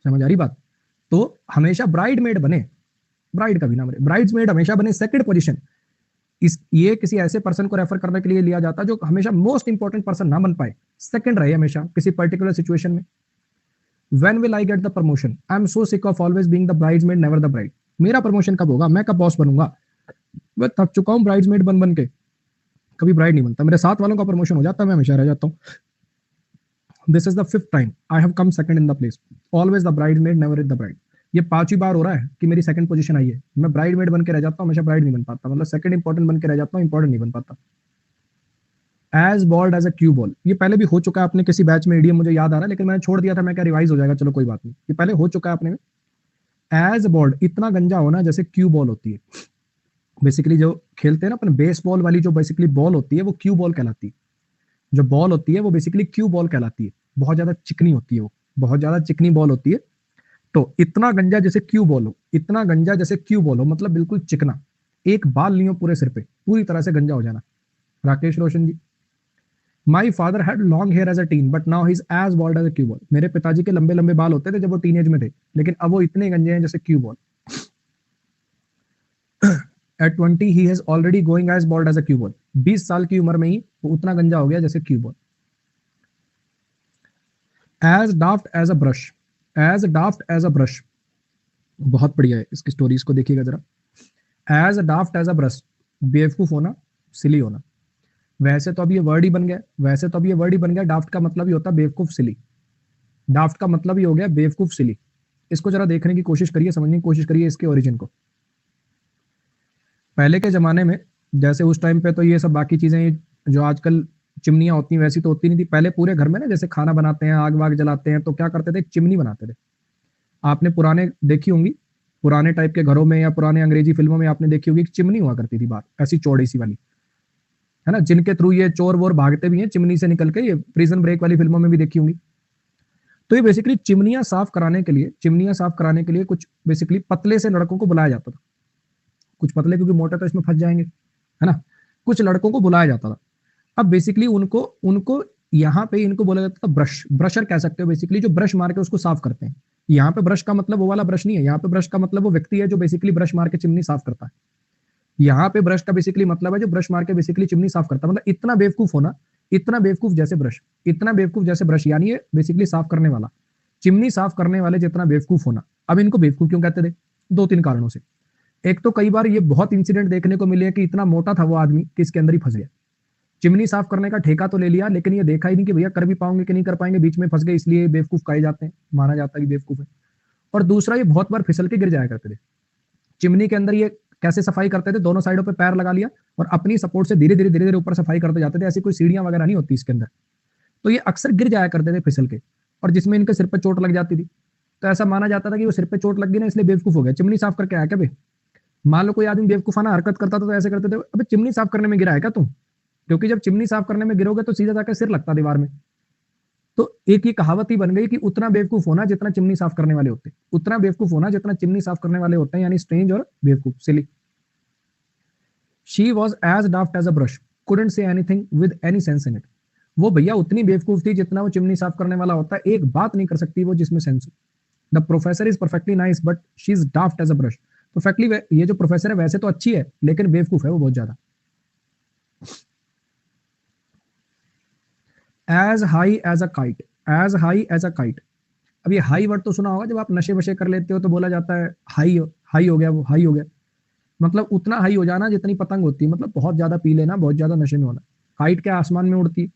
समझ आ रही बात? तो हमेशा ब्राइडमेड बने, ब्राइड का भी नाम रहे, ब्राइड्समेड हमेशा बने सेकंड पोजीशन। इस ये किसी ऐसे पर्सन को रेफर करने के लिए लिया जाता है जो हमेशा मोस्ट इंपॉर्टेंट पर्सन ना बन पाए, सेकंड रहे हमेशा किसी पर्टिकुलर सिचुएशन में। When will I get the promotion? I'm so sick of always being the bridesmaid, never the bride. मेरा प्रमोशन कब होगा? मैं कब बॉस बनूंगा? मैं थक चुका हूं ब्राइड्समेड बन बन के, कभी ब्राइड नहीं बनता। मेरे साथ वालों का प्रमोशन हो जाता है, मैं हमेशा रह जाता हूं। This is the 5th time I have come second in the place, always the bridesmaid never is the bride. ये 5वीं बार हो रहा है कि मेरी सेकंड पोजीशन आई है, मैं ब्राइडमेड बन के रह जाता हूं, हमेशा ब्राइड नहीं बन पाता। मतलब सेकंड इंपॉर्टेंट बन के रह जाता हूं, इंपॉर्टेंट नहीं बन पाता। As bald as a cue ball, ये पहले भी हो चुका है अपने किसी बैच में, इडियम मुझे याद आ रहा है लेकिन मैंने छोड़ दिया था, मैं क्या रिवाइज हो जाएगा, चलो कोई बात नहीं, ये पहले हो चुका है अपने में। एज बॉल्ड, इतना गंजा होना जैसे क्यू बॉल होती है। बेसिकली जो खेलते हैं ना अपन बेसबॉल वाली जो बेसिकली बॉल होती है वो क्यू बॉल कहलाती है। जो बॉल होती है वो बेसिकली क्यू बॉल कहलाती है, बहुत ज्यादा चिकनी होती है वो, बहुत ज्यादा चिकनी बॉल होती है। तो इतना गंजा जैसे क्यू बॉल हो, इतना गंजा जैसे क्यू बॉल हो, मतलब बिल्कुल चिकना, एक बाल नहीं हो पूरे सिर पे, पूरी तरह से गंजा हो जाना। Rakesh Roshan ji, my father had long hair as a teen but now he is as bald as a cue ball. मेरे पिताजी के लंबे लंबे बाल होते थे जब वो टीनेज में थे, लेकिन अब वो इतने गंजे हैं जैसे cue ball. At 20 he has already going as bald as a cue ball. 20 साल की उम्र में ही वो उतना गंजा हो गया जैसे cue ball. As daft as a brush, as daft as a brush, बहुत बढ़िया है, इसकी स्टोरीज को देखिएगा जरा। As daft as a brush, बेवकूफ होना, सिली होना। वैसे तो अब ये वर्ड ही बन गया, वैसे तो अब ये वर्ड ही बन गया, डाफ्ट का मतलब ही होता है बेवकूफ सिली। डाफ्ट का मतलब ही हो गया बेवकूफ सिली। इसको जरा देखने की कोशिश करिए, समझने की कोशिश करिए इसके ओरिजिन को। पहले के जमाने में जैसे उस टाइम पे तो ये सब बाकी चीजें जो आजकल चिमनियां होती हैं वैसी तो होती नहीं थी। पहले पूरे घर में ना जैसे खाना बनाते हैं, आग वाग जलाते हैं, तो क्या करते थे, एक चिमनी बनाते थे। आपने पुराने देखी होंगी, पुराने टाइप के घरों में या पुराने अंग्रेजी फिल्मों में आपने देखी होगी, एक चिमनी हुआ करती थी बात ऐसी चौड़ी सी वाली, है ना, जिनके थ्रू ये चोर वोर भागते भी हैं चिमनी से निकल के, ये प्रिजन ब्रेक वाली फिल्मों में भी देखी होंगी। तो ये बेसिकली चिमनियां साफ कराने के लिए, चिमनियां साफ कराने के लिए कुछ बेसिकली पतले से लड़कों को बुलाया जाता था। कुछ पतले क्योंकि मोटे तो इसमें फंस जाएंगे, है ना, कुछ लड़कों को बुलाया जाता था। अब बेसिकली उनको उनको यहाँ पे इनको बोला जाता था ब्रश, ब्रशर कह सकते हो, बेसिकली जो ब्रश मार के उसको साफ करते हैं। यहाँ पे ब्रश का मतलब वो वाला ब्रश नहीं है, यहाँ पे ब्रश का मतलब वो व्यक्ति है जो बेसिकली ब्रश मार के चिमनी साफ करता है। यहाँ पे ब्रश का बेसिकली मतलब है जो ब्रश मार के बेसिकली चिमनी साफ करता है। मतलब इतना बेवकूफ होना, इतना बेवकूफ जैसे ब्रश, इतना बेवकूफ जैसे ब्रश, यानी ये बेसिकली साफ करने वाला, चिमनी साफ करने वाले जितना बेवकूफ होना। अब इनको बेवकूफ क्यों कहते थे? 2-3 कारणों से। एक तो कई बार ये बहुत इंसिडेंट देखने को मिले कि इतना मोटा था वो आदमी कि इसके अंदर ही फंस गया। चिमनी साफ करने का ठेका तो ले लिया लेकिन ये देखा ही नहीं कि भैया कर भी पाओगे कि नहीं कर पाएंगे, बीच में फंस गए, इसलिए बेवकूफ कहे जाते हैं, माना जाता है कि बेवकूफ है। और दूसरा, ये बहुत बार फिसल के गिर जाया करते थे। चिमनी के अंदर ये कैसे सफाई करते थे, दोनों साइडों पे पैर लगा लिया और अपनी सपोर्ट से धीरे धीरे ऊपर सफाई करते जाते थे। ऐसी कोई सीढ़ियां वगैरह नहीं होती इसके अंदर, तो ये अक्सर गिर जाया करते थे फिसल के, और जिसमें इनके सिर पर चोट लग जाती थी। तो ऐसा माना जाता था कि वो सिर पे चोट लग गई ना इसलिए बेवकूफ हो गया, चिमनी साफ करके आया क्या भाई। मान लो कोई आदमी बेवकूफाना हरकत करता था तो ऐसे करते थे, अबे चिमनी साफ करने में गिरा है क्या तुम? क्योंकि जब चिमनी साफ करने में गिरोगे तो सीधा जाकर सिर लगता दीवार में। तो एक ये कहावत ही बन गई कि उतना बेवकूफ होना जितना चिमनी साफ करने वाले होते, उतना बेवकूफ होना जितना चिमनी साफ करने वाले होते हैं, यानी स्ट्रेंज और बेवकूफ, silly. She was as daft as a brush, couldn't say anything with any sense in it. वो भैया उतनी बेवकूफ थी जितना वो चिमनी साफ करने वाला होता है, एक बात नहीं कर सकती वो जिसमें सेंस हो। The professor is perfectly nice but she is daft as a brush. Perfectly, ये जो प्रोफेसर है वैसे तो अच्छी है लेकिन बेवकूफ है वो बहुत ज्यादा। As high as a kite, as high as a kite. अब ये हाई वर्ड तो सुना होगा, जब आप नशे वशे कर लेते हो तो बोला जाता है हाई, हाई हो गया, वो हाई हो गया। मतलब उतना हाई हो जाना जितनी पतंग होती है, मतलब बहुत ज्यादा पी लेना, बहुत ज्यादा नशे में होना। काइट क्या आसमान में उड़ती है,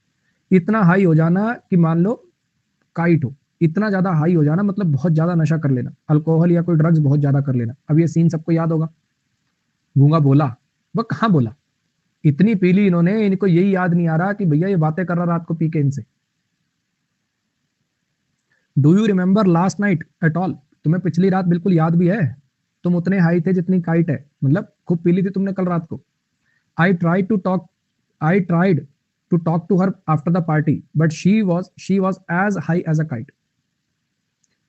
इतना हाई हो जाना कि मान लो काइट हो, इतना ज्यादा हाई हो जाना मतलब बहुत ज्यादा नशा कर लेना, अल्कोहल या कोई ड्रग्स बहुत ज्यादा कर लेना। अब ये सीन सबको याद होगा। गूंगा बोला, वह कहाँ बोला, इतनी पी ली इन्होंने, इनको यही याद नहीं आ रहा कि भैया ये बातें कर रहा रात को पी के इनसे। Do you remember last night at all, तुम्हें पिछली रात बिल्कुल याद भी है? तुम उतने हाई थे जितनी काइट है, मतलब खूब पी ली थी तुमने कल रात को। I tried to talk, I tried to talk to her after the party but she was as high as a kite.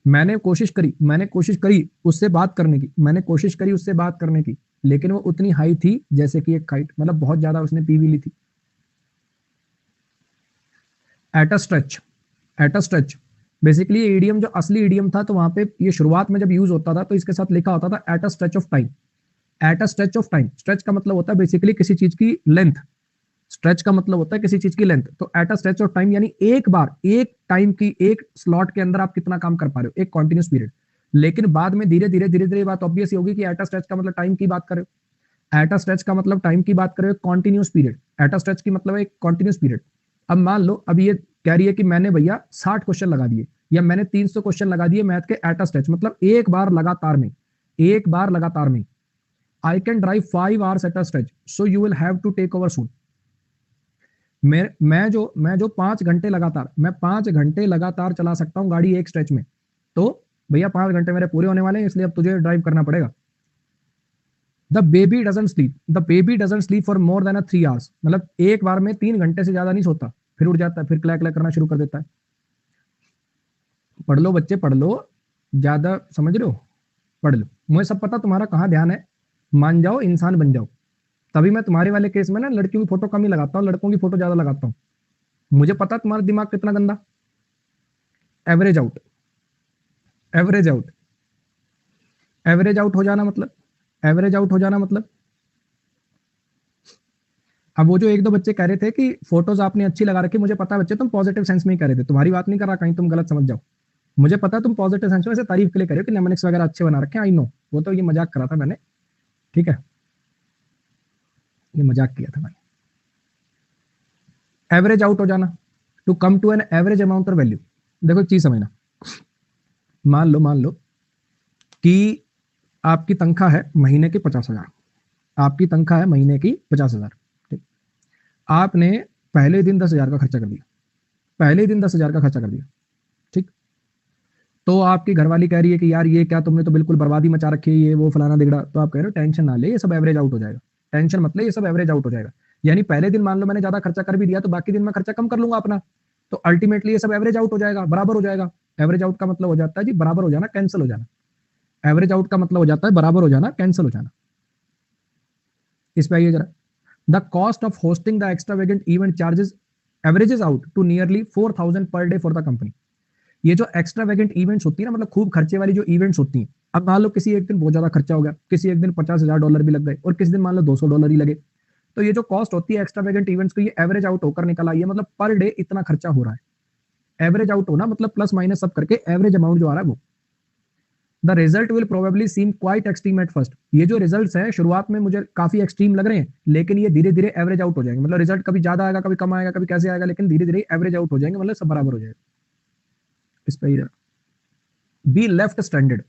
मैंने कोशिश करी उससे बात करने की, मैंने कोशिश करी उससे बात करने की, लेकिन वो उतनी हाई थी जैसे कि एक काइट, मतलब बहुत ज्यादा उसने पी भी ली थी। Eight a stretch, eight a stretch basically ये इडियम जो असली इडियम था, तो वहां पे ये शुरुआत में जब यूज होता था तो इसके साथ लिखा होता था eight a stretch of time. Eight a stretch of time, stretch का मतलब होता है बेसिकली किसी चीज की लेंथ, स्ट्रेच का मतलब होता है किसी चीज की लेंथ। तो eight a stretch of time यानी एक बार, एक टाइम की, एक स्लॉट के अंदर आप कितना काम कर पा रहे हो, एक कॉन्टिन्यूस पीरियड। लेकिन बाद में धीरे धीरे धीरे धीरे बात ऑब्वियस होगी कि एट अ स्ट्रेच का मतलब टाइम की बात करें, एट अ स्ट्रेच का मतलब टाइम की बात करें, continuous period. Eight a stretch की मतलब एक कॉन्टिन्यूस पीरियड। अब मान लो अब ये कह रही है कि मैंने भैया 60 क्वेश्चन लगा दिए या मैंने 300 क्वेश्चन लगा दिए मैथ के एट अ स्ट्रेच, मतलब एक बार लगातार में, एक बार लगातार में। I can drive 5 hours at a stretch so you will have to take over soon. मैं जो 5 घंटे लगातार, मैं 5 घंटे लगातार चला सकता हूं गाड़ी एक स्ट्रेच में, तो भैया 5 घंटे मेरे पूरे होने वाले हैं, इसलिए अब तुझे ड्राइव करना पड़ेगा। The baby doesn't sleep, the baby doesn't sleep for more than 3 hours, मतलब एक बार में 3 घंटे से ज्यादा नहीं सोता, फिर उठ जाता है, फिर क्लैक क्लैक करना शुरू कर देता है। पढ़ लो बच्चे पढ़ लो, ज्यादा समझ रहे हो, पढ़ लो, मुझे सब पता तुम्हारा कहाँ ध्यान है, मान जाओ इंसान बन जाओ। तभी मैं तुम्हारे वाले केस में ना लड़कियों की फोटो कम ही लगाता हूँ, लड़कों की फोटो ज्यादा लगाता हूँ। मुझे पता तुम्हारा दिमाग कितना गंदा। Average out, average out, average out हो जाना मतलब, एवरेज आउट हो जाना मतलब। अब वो जो एक दो बच्चे कह रहे थे कि फोटोज आपने अच्छी लगा रखी, मुझे पता बच्चे तुम पॉजिटिव सेंस में ही कह रहे थे, तुम्हारी बात नहीं कर रहा, कहीं तुम गलत समझ जाओ। मुझे पता तुम पॉजिटिव सेंस में ऐसे तारीफ के लिए कह रहे हो कि नेमोनिक्स वगैरह अच्छे बना रखे हैं, आई नो, वो तो ये मजाक करा था मैंने, ठीक है, ये मजाक किया था मैंने। एवरेज आउट हो जाना, to come to an average amount और वैल्यू। देखो एक चीज समझना, मान लो कि आपकी तनख्वाह है महीने की 50,000, आपकी तनख्वाह है महीने की 50,000, ठीक। आपने पहले दिन 10,000 का खर्चा कर दिया, पहले दिन 10,000 का खर्चा कर दिया, ठीक। तो आपकी घरवाली कह रही है कि यार ये क्या, तुमने तो बिल्कुल बर्बादी मचा रखी है, ये वो फलाना दिगड़ा। तो आप कह रहे हो टेंशन ना ले, ये सब एवरेज आउट हो जाएगा, टेंशन मत ले, ये सब एवरेज आउट हो जाएगा। यानी पहले दिन मान लो मैंने ज्यादा खर्चा कर भी दिया, तो बाकी दिन मैं खर्चा कम कर लूंगा अपना, तो अल्टीमेटली ये सब एवरेज आउट हो जाएगा, बराबर हो जाएगा। एवरेज आउट का मतलब हो जाता है जी बराबर हो जाना, कैंसिल हो जाना। एवरेज आउट का मतलब हो जाता है बराबर हो जाना, कैंसिल हो जाना। इस पे आइए जरा। The cost of hosting the extravagant event charges averages out to nearly 4,000 per day for the company. ये जो एक्स्ट्रावेगेंट इवेंट्स होती है ना, मतलब खूब खर्चे वाली जो इवेंट्स होती हैं, अब मान लो किसी एक दिन बहुत ज्यादा खर्चा हो गया, किसी एक दिन $50,000 भी लग गए, और किसी दिन मान लो $200 ही लगे, तो ये जो कॉस्ट होती है एक्स्ट्रावेगेंट इवेंट्स को, ये एवरेज आउट होकर निकल आई है, मतलब पर डे इतना खर्चा हो रहा है। एवरेज आउट होना मतलब प्लस माइनस सब करके एवरेज अमाउंट जो आ रहा है वो। The result will probably seem quite extreme at first, ये जो रिजल्ट्स हैं शुरुआत में मुझे काफी एक्सट्रीम लग रहे हैं, लेकिन ये धीरे धीरे एवरेज आउट हो जाएंगे, मतलब रिजल्ट कभी ज्यादा आएगा कभी कम आएगा कभी कैसे आएगा, लेकिन धीरे धीरे एवरेज आउट हो जाएंगे, मतलब सब बराबर हो जाएगा। इस पे बी लेफ्ट स्टैंडर्ड।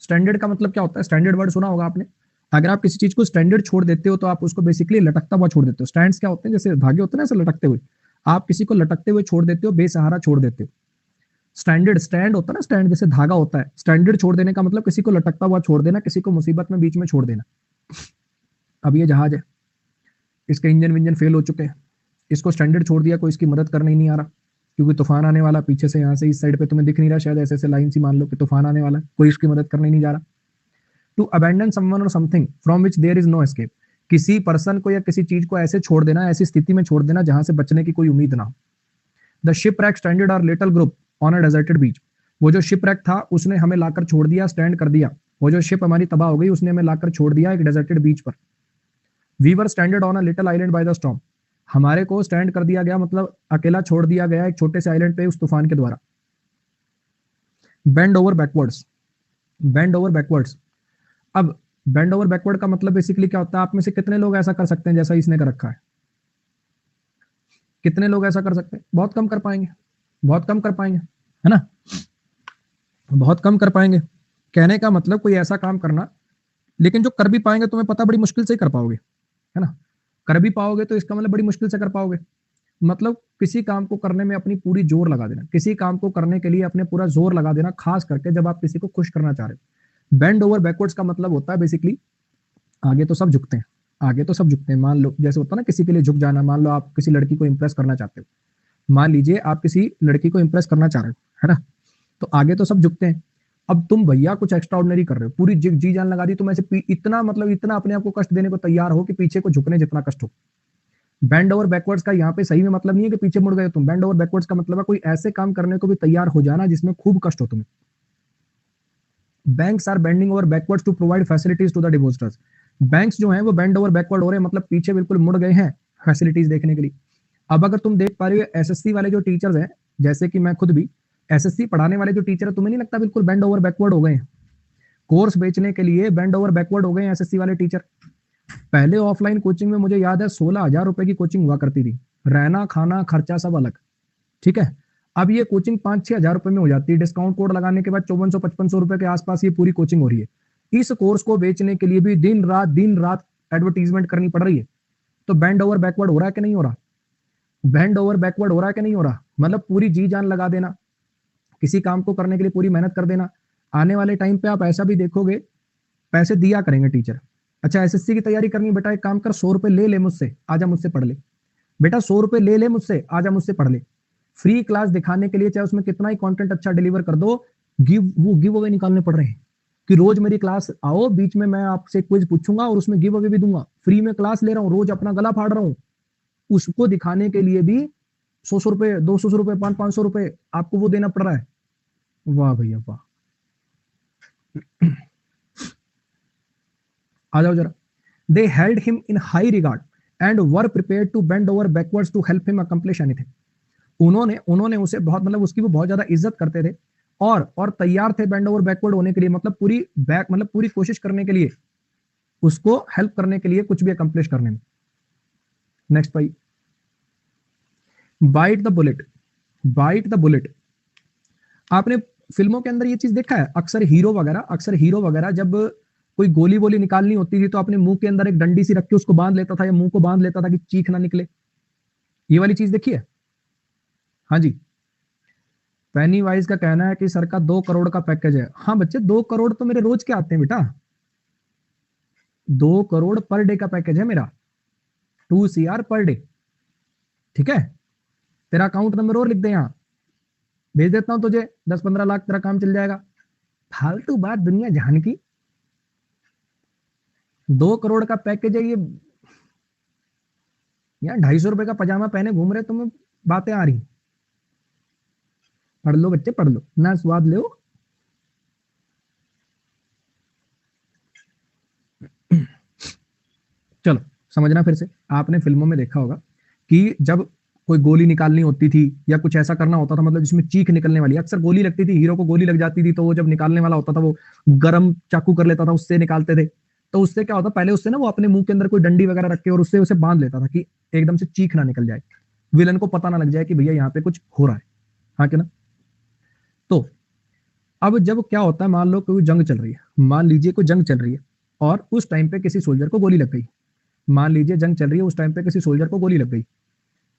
स्टैंडर्ड का मतलब क्या होता है, स्टैंडर्ड वर्ड सुना होगा आपने। अगर आप किसी चीज को स्टैंडर्ड छोड़ देते हो तो आप उसको बेसिकली लटकता हुआ छोड़ देते हो। स्टैंड्स क्या होते हैं, जैसे धागे होते हैं ना ऐसे लटकते हुए, आप किसी को लटकते हुए छोड़ देते हो, बेसहारा छोड़ देते हो। स्टैंडर्ड, स्टैंड होता है ना, स्टैंड जैसे धागा होता है, स्टैंडर्ड छोड़ देने का मतलब किसी को लटकता हुआ छोड़ देना, किसी को मुसीबत में बीच में छोड़ देना। अब ये जहाज है, इसके इंजन विंजन फेल हो चुके हैं, इसको स्टैंडर्ड छोड़ दिया, कोई इसकी मदद करने ही नहीं आ रहा, क्योंकि तूफान आने वाला पीछे से, यहाँ से इस साइड पे तुम्हें दिख नहीं रहा शायद, ऐसे ऐसे लाइन सी मान लो कि तूफान आने वाला, कोई इसकी मदद करने नहीं जा रहा। टू अबैंडन समवन और something from which there is no escape, किसी पर्सन को या किसी चीज को ऐसे छोड़ देना, ऐसी स्थिति में छोड़ देना जहां से बचने की कोई उम्मीद ना हो। The shipwreck stranded are little group on a deserted beach, वो जो शिप रैक था उसने हमें लाकर छोड़ दिया, स्टैंड कर दिया, वो जो शिप हमारी तबाह हो गई उसने हमें लाकर छोड़ दिया एक डेजर्टेड बीच पर। We were stranded on a little island by the storm, हमारे को स्टैंड कर दिया गया, मतलब अकेला छोड़ दिया गया एक छोटे से आइलैंड पे उस तूफान के द्वारा। Bend over backwards, bend over backwards. अब बेंड ओवर बैकवर्ड का मतलब बेसिकली क्या होता है? आप में से कितने लोग ऐसा कर सकते हैं जैसा इसने कर रखा है? कितने लोग ऐसा कर सकते हैं? बहुत कम कर पाएंगे, बहुत कम कर पाएंगे, है ना, बहुत कम कर पाएंगे। कहने का मतलब कोई ऐसा काम करना, लेकिन जो कर भी पाएंगे तुम्हें पता बड़ी मुश्किल से ही कर पाओगे, है ना। कर भी पाओगे तो इसका मतलब बड़ी मुश्किल से कर पाओगे। मतलब किसी काम को करने में अपनी पूरी जोर लगा देना, किसी काम को करने के लिए अपने पूरा जोर लगा देना, खास करके जब आप किसी को खुश करना चाह रहे हो। बेंड ओवर बैकवर्ड्स का मतलब होता है बेसिकली आगे तो सब झुकते हैं, आगे तो सब झुकते हैं। मान लो जैसे होता है ना किसी के लिए झुक जाना, मान लो आप किसी लड़की को इंप्रेस करना चाहते हो, मान लीजिए आप किसी लड़की को इंप्रेस करना चाह रहे हो, है ना, तो आगे तो सब झुकते हैं। अब तुम भैया कुछ एक्स्ट्रा ऑर्डिनरी कर रहे हो, पूरी जी जान लगा दी, तुम ऐसे इतना मतलब इतना अपने आप को कष्ट देने को तैयार हो कि पीछे को झुकने जितना कष्ट हो। बेंड ओवर बैकवर्ड्स का यहाँ पे सही में मतलब नहीं है कि पीछे मुड़ गए तुम। बेंड ओवर बैकवर्ड्स का मतलब है कोई ऐसे काम करने को भी तैयार हो जाना जिसमें खूब कष्ट हो तुम्हें। Banks are bending over backwards to provide facilities to the depositors. Banks जो हैं वो बेंड ओवर बैकवर्ड हो रहे हैं, मतलब पीछे बिल्कुल मुड़ गए हैं फैसिलिटीज देखने के लिए। अब अगर तुम देख पा रहे हो एसएससी वाले जो टीचर्स हैं, जैसे कि मैं खुद भी एसएससी पढ़ाने वाले जो टीचर है, तुम्हें नहीं लगता बिल्कुल बेंड ओवर बैकवर्ड हो गए हैं? कोर्स बेचने के लिए बेंड ओवर बैकवर्ड हो गए हैं एसएससी वाले टीचर। पहले ऑफलाइन कोचिंग में मुझे याद है 16,000 रुपए की कोचिंग हुआ करती थी, रहना खाना खर्चा सब अलग, ठीक है। अब ये कोचिंग 5-6 हजार रुपए में हो जाती है, डिस्काउंट कोड लगाने के बाद 5400-5500 रुपए के आसपास ये पूरी कोचिंग हो रही है। इस कोर्स को बेचने के लिए भी दिन रात एडवर्टीजमेंट करनी पड़ रही है। तो बैंड ओवर बैकवर्ड हो रहा है कि नहीं हो रहा? बैंड ओवर बैकवर्ड हो रहा है कि नहीं हो रहा? मतलब पूरी जी जान लगा देना, किसी काम को करने के लिए पूरी मेहनत कर देना। आने वाले टाइम पे आप ऐसा भी देखोगे, पैसे दिया करेंगे टीचर। अच्छा एसएससी की तैयारी करनी है बेटा, एक काम कर, 100 रुपए ले ले मुझसे, आजा मुझसे पढ़ ले बेटा, 100 रुपए ले ले मुझसे, आजा मुझसे पढ़ ले। फ्री क्लास दिखाने के लिए चाहे उसमें कितना ही कंटेंट अच्छा डिलीवर कर दो, गिव अवे निकालने पड़ रहे हैं कि रोज मेरी क्लास आओ, बीच में मैं आपसे क्विज पूछूंगा और उसमें गिव अवे भी दूंगा। फ्री में क्लास ले रहा हूं, रोज अपना गला फाड़ रहा हूं, उसको दिखाने के लिए भी 100 रुपए 200 रुपए 500 रुपए आपको वो देना पड़ रहा है। वाह भैया वाह। आ जाओ जरा। They held him in high regard and were prepared to bend over backwards to help him accomplish anything. उन्होंने उसे बहुत मतलब उसकी वो बहुत ज्यादा इज्जत करते थे और तैयार थे बेंड ओवर बैकवर्ड होने के लिए, मतलब पूरी कोशिश करने के लिए, उसको हेल्प करने के लिए, कुछ भी अकम्प्लिश करने में। नेक्स्ट भाई, bite the bullet, bite the bullet. आपने फिल्मों के अंदर ये चीज देखा है, अक्सर हीरो वगैरह जब कोई गोली वोली निकालनी होती थी तो अपने मुंह के अंदर एक डंडी सी रख के उसको बांध लेता था या मुंह को बांध लेता था कि चीख ना निकले। ये वाली चीज देखी है? हाँ जी। पेनी वाइज का कहना है कि सर का 2 करोड़ का पैकेज है। हाँ बच्चे, 2 करोड़ तो मेरे रोज के आते हैं बेटा, 2 करोड़ पर डे का पैकेज है मेरा, 2 CR पर डे, ठीक है। तेरा अकाउंट नंबर और लिख दे, यहां भेज देता हूं तुझे, 10-15 लाख तेरा काम चल जाएगा। फालतू बात दुनिया जहान की, 2 करोड़ का पैकेज है ये। यहाँ 250 रुपए का पजामा पहने घूम रहे, तुम्हें बातें आ रही। पढ़ लो बच्चे, पढ़ लो ना, स्वाद लो। चलो समझना फिर से। आपने फिल्मों में देखा होगा कि जब कोई गोली निकालनी होती थी या कुछ ऐसा करना होता था, मतलब जिसमें चीख निकलने वाली, अक्सर गोली लगती थी, हीरो को गोली लग जाती थी, तो वो जब निकालने वाला होता था वो गरम चाकू कर लेता था, उससे निकालते थे। तो उससे क्या होता, पहले उससे ना वो अपने मुंह के अंदर कोई डंडी वगैरह रख के और उससे उसे बांध लेता था कि एकदम से चीख ना निकल जाए, विलन को पता ना लग जाए कि भैया यहाँ पे कुछ हो रहा है। हाँ कि ना? तो अब जब क्या होता है, मान लो कोई जंग चल रही है, मान लीजिए कोई जंग चल रही है और उस टाइम पे किसी सोल्जर को गोली लग गई, मान लीजिए जंग चल रही है, उस टाइम पे किसी सोल्जर को गोली लग गई,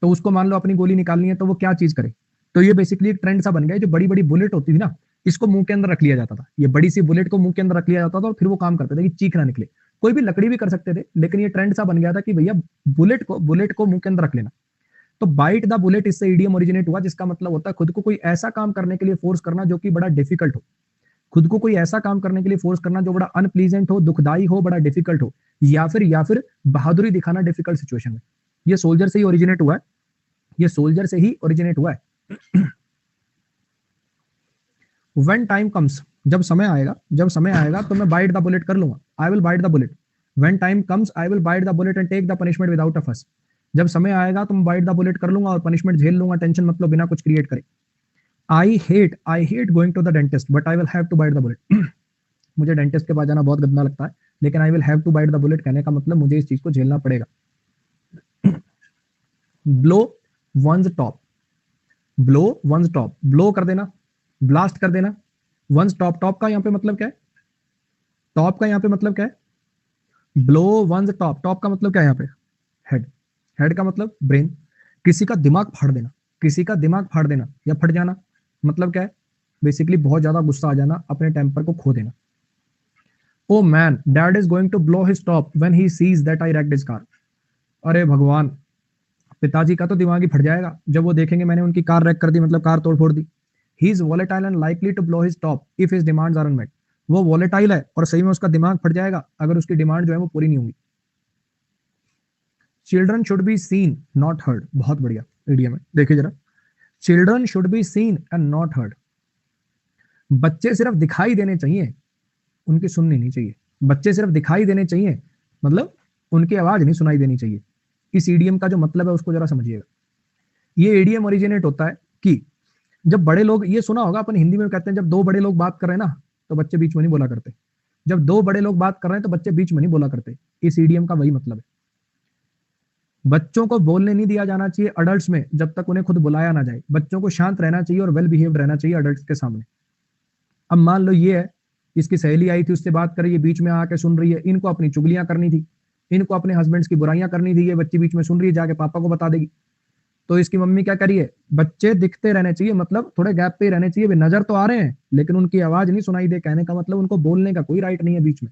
तो उसको मान लो अपनी गोली निकालनी है, तो वो क्या चीज करे? तो ये बेसिकली एक ट्रेंड सा बन गया है, जो बड़ी बड़ी बुलेट होती थी ना, इसको मुंह के अंदर रख लिया जाता था, ये बड़ी सी बुलेट को मुंह के अंदर रख लिया जाता था और फिर वो काम करते थे कि चीख ना निकले। कोई भी लकड़ी भी कर सकते थे, लेकिन ये ट्रेंड सा बन गया था कि भैया बुलेट को मुंह के अंदर रख लेना। तो बाइट द बुलेट, इससे ईडीएम ओरिजिनेट हुआ, जिसका मतलब होता है खुद को कोई ऐसा काम करने के लिए फोर्स करना जो कि बड़ा डिफिकल्ट हो, खुद को कोई ऐसा काम करने के लिए फोर्स करना जो बड़ा अनप्लीजेंट हो, दुखदाई हो, बड़ा डिफिकल्ट हो, या फिर बहादुरी दिखाना डिफिकल्ट सिचुएशन में। ये सोल्जर से ही ओरिजिनेट हुआ है, ये सोल्जर से ही ओरिजिनेट हुआ है। व्हेन टाइम कम्स, जब समय आएगा तो मैं बाइट द बुलेट कर लूंगा, I will bite the bullet. When time comes I will bite the bullet and take the punishment without a fuss. जब समय आएगा तो मैं बाइट द बुलेट कर लूंगा और पनिशमेंट झेल लूंगा, टेंशन मतलब बिना कुछ क्रिएट करे। I hate going to the dentist but I will have to bite the bullet. मुझे डेंटिस्ट के पास जाना बहुत गंदा लगता है, लेकिन I will have to bite the bullet कहने का मतलब मुझे इस चीज को झेलना पड़ेगा। Blow one's top, blow one's top, blow कर देना, ब्लास्ट कर देना। वंस टॉप, टॉप का यहाँ पे मतलब क्या है? टॉप का यहाँ पे मतलब क्या है? ब्लो वंस टॉप, टॉप का मतलब क्या है यहाँ पे? हेड, हेड का मतलब ब्रेन। किसी का दिमाग फाड़ देना, किसी का दिमाग फाड़ देना या फट जाना मतलब क्या है? बेसिकली बहुत ज्यादा गुस्सा आ जाना, अपने टेम्पर को खो देना। Oh man, dad is going to blow his top when he sees that I wrecked his car. अरे भगवान, पिताजी का तो दिमाग ही फट जाएगा जब वो देखेंगे मैंने उनकी कार रैक कर दी, मतलब कार तोड़ फोड़ दी। He is volatile and likely to blow his top if his demands are unmet. वो वोलेटाइल है और सही में उसका दिमाग फट जाएगा अगर उसकी डिमांड जो है वो पूरी नहीं होगी। Children should be seen not heard, बहुत बढ़िया इडियम है, देखिए जरा। Children should be scene and not heard. बच्चे सिर्फ दिखाई देने चाहिए, उनकी सुननी नहीं चाहिए। बच्चे सिर्फ दिखाई देने चाहिए, मतलब उनकी आवाज नहीं सुनाई देनी चाहिए। इस ईडीएम का जो मतलब है उसको जरा समझिएगा। ये ईडीएम ओरिजिनेट होता है कि जब बड़े लोग, ये सुना होगा अपन हिंदी में कहते हैं जब दो बड़े लोग बात कर रहे हैं ना तो बच्चे बीच में नहीं बोला करते। जब दो बड़े लोग बात कर रहे हैं तो बच्चे बीच में नहीं बोला करते। इस ईडीएम का वही मतलब है। बच्चों को बोलने नहीं दिया जाना चाहिए अडल्ट्स में जब तक उन्हें खुद बुलाया ना जाए। बच्चों को शांत रहना चाहिए और वेल बिहेव्ड रहना चाहिए अडल्ट्स के सामने। अब मान लो ये है, इसकी सहेली आई थी, उससे बात कर रही है, बीच में आके सुन रही है। इनको अपनी चुगलियां करनी थी, इनको अपने हस्बैंड्स की बुराइयां करनी थी। ये बच्ची बीच में सुन रही है, जाके पापा को बता देगी। तो इसकी मम्मी क्या करिए, बच्चे दिखते रहने चाहिए, मतलब थोड़े गैप पे ही रहने चाहिए। वे नजर तो आ रहे हैं लेकिन उनकी आवाज नहीं सुनाई दे, कहने का मतलब उनको बोलने का कोई राइट नहीं है बीच में।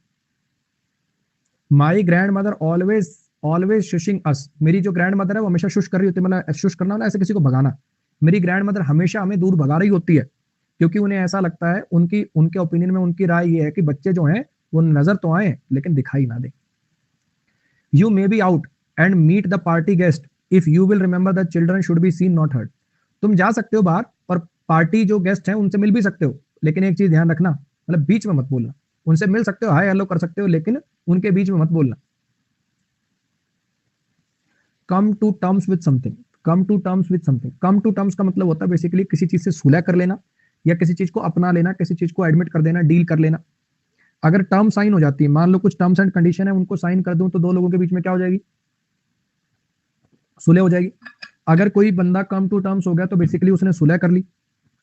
My grandmother always always shushing us. मेरी जो ग्रैंड मदर है वो हमेशा शुश कर रही होती है, मतलब शुश करना ना ऐसे किसी को भगाना। मेरी ग्रैंड मदर हमेशा हमें दूर भगा रही होती है क्योंकि उन्हें ऐसा लगता है, उनकी उनके ओपिनियन में उनकी राय ये है कि बच्चे जो हैं वो नजर तो आए लेकिन दिखाई ना दे। You may be out and meet the party guest if you will remember the children should be seen not heard. तुम जा सकते हो बाहर और पार्टी जो गेस्ट हैं उनसे मिल भी सकते हो, लेकिन एक चीज ध्यान रखना, मतलब बीच में मत बोलना। उनसे मिल सकते हो, हाय हेलो कर सकते हो, लेकिन उनके बीच में मत बोलना। Come to terms with something, come to terms with something. Come to terms का मतलब होता है बेसिकली किसी चीज से सुलह कर लेना या किसी चीज को अपना लेना, किसी चीज को एडमिट कर देना, डील कर लेना। अगर टर्म साइन हो जाती है, मान लो कुछ टर्म्स एंड कंडीशन है, उनको साइन कर दूं तो दो लोगों के बीच में क्या हो जाएगी? सुलह हो जाएगी। अगर कोई बंदा कम टू टर्म्स हो गया तो बेसिकली उसने सुलह कर ली।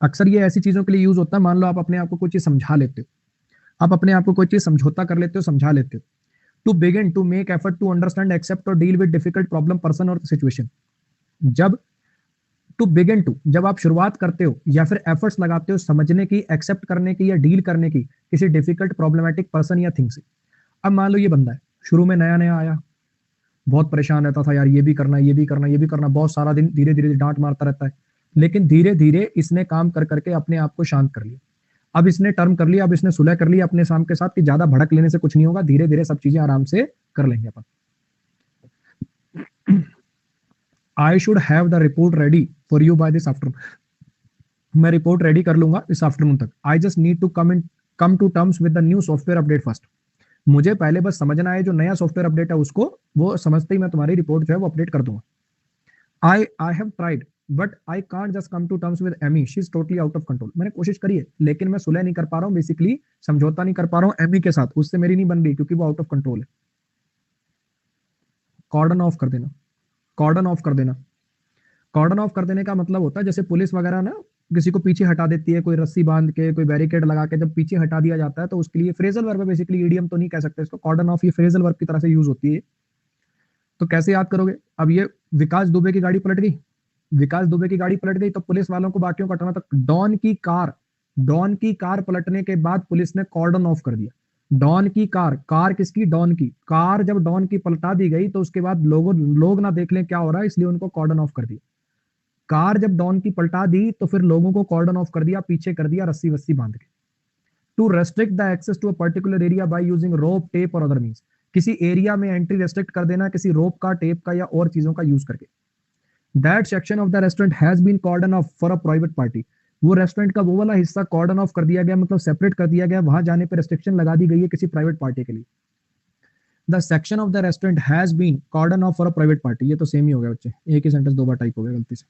अक्सर ये ऐसी चीजों के लिए यूज होता है, मान लो आप अपने आप को कोई चीज समझा लेते हो, आप अपने आप को कोई चीज समझौता कर लेते हो, समझा लेते हो। To begin, to make effort, to understand, accept और deal with difficult problem, person और सिचुएशन। जब टू बिगिन टू, जब आप शुरुआत करते हो या फिर एफर्ट्स लगाते हो समझने की, एक्सेप्ट करने की या डील करने की किसी डिफिकल्ट प्रॉब्लमेटिक पर्सन या थिंग से। अब मान लो ये बंदा है, शुरू में नया नया आया, बहुत परेशान रहता था, यार ये भी करना, ये भी करना, ये भी करना, बहुत सारा दिन धीरे धीरे डांट मारता रहता है। लेकिन धीरे धीरे इसने काम कर करके अपने आप को शांत कर लिया। अब इसने टर्म कर लिया, अब इसने सुलह कर लिया अपने साम के साथ कि ज्यादा भड़क लेने से कुछ नहीं होगा, धीरे धीरे सब चीजें आराम से कर लेंगे अपन। I should have the report ready for you by this afternoon. मैं रिपोर्ट रेडी कर लूंगा इस आफ्टरनून तक। I just need to come to terms with the new software update first. मुझे पहले बस समझना है जो नया सॉफ्टवेयर अपडेट है उसको, वो समझते ही मैं तुम्हारी रिपोर्ट जो है वो अपडेट कर दूंगा। I have tried but I can't just come to terms with Amy, she is totally out of control. मैंने कोशिश करी है लेकिन मैं सुलह नहीं कर पा रहा हूँ, बेसिकली समझौता नहीं कर पा रहा हूँ एमी के साथ, उससे मेरी नहीं बन रही क्योंकि वो आउट ऑफ कंट्रोल है। कॉर्डन ऑफ कर देना, कॉर्डन ऑफ कर देना। कॉर्डन ऑफ कर देने का मतलब होता है जैसे पुलिस वगैरह ना किसी को पीछे हटा देती है, कोई रस्सी बांध के, कोई बैरिकेड लगा के, जब पीछे हटा दिया जाता है तो उसके लिए फ्रेजल वर्ब है, बेसिकली ईडियम तो नहीं कह सकते इसको। कॉर्डन ऑफ ये फ्रेजल वर्ब की तरह से यूज होती है। तो कैसे याद करोगे? अब ये विकास दुबे की गाड़ी पलट गई, विकास दुबे की गाड़ी पलट गई तो पुलिस वालों को बाकियों को हटाना था। डॉन की कार पलटने के बाद पुलिस ने कॉर्डन ऑफ कर दिया। डॉन की कार, कार किसकी? डॉन की कार। जब डॉन की पलटा दी गई तो उसके बाद लोग ना देख लें क्या हो रहा है, इसलिए उनको कॉर्डन ऑफ कर दिया। कार जब डॉन की पलटा दी तो फिर लोगों को कॉर्डन ऑफ कर दिया, पीछे कर दिया रस्सी वस्सी बांध के। To restrict the access to a particular area by using rope, tape और अदर मींस। किसी एरिया में एंट्री रेस्ट्रिक्ट कर देना किसी रोप का, टेप का या और चीजों का यूज करके। That section of the restaurant has been cordoned off for a private party. वो रेस्टोरेंट का वो वाला हिस्सा कॉर्डन ऑफ कर दिया गया, मतलब सेपरेट कर दिया गया, वहां जाने पर रेस्ट्रिक्शन लगा दी गई है किसी प्राइवेट पार्टी के लिए। The section of the restaurant has been cordoned off for a private party. ये तो सेम ही हो गया बच्चे, एक ही सेंटेंस दो बार टाइप हो गया गलती से।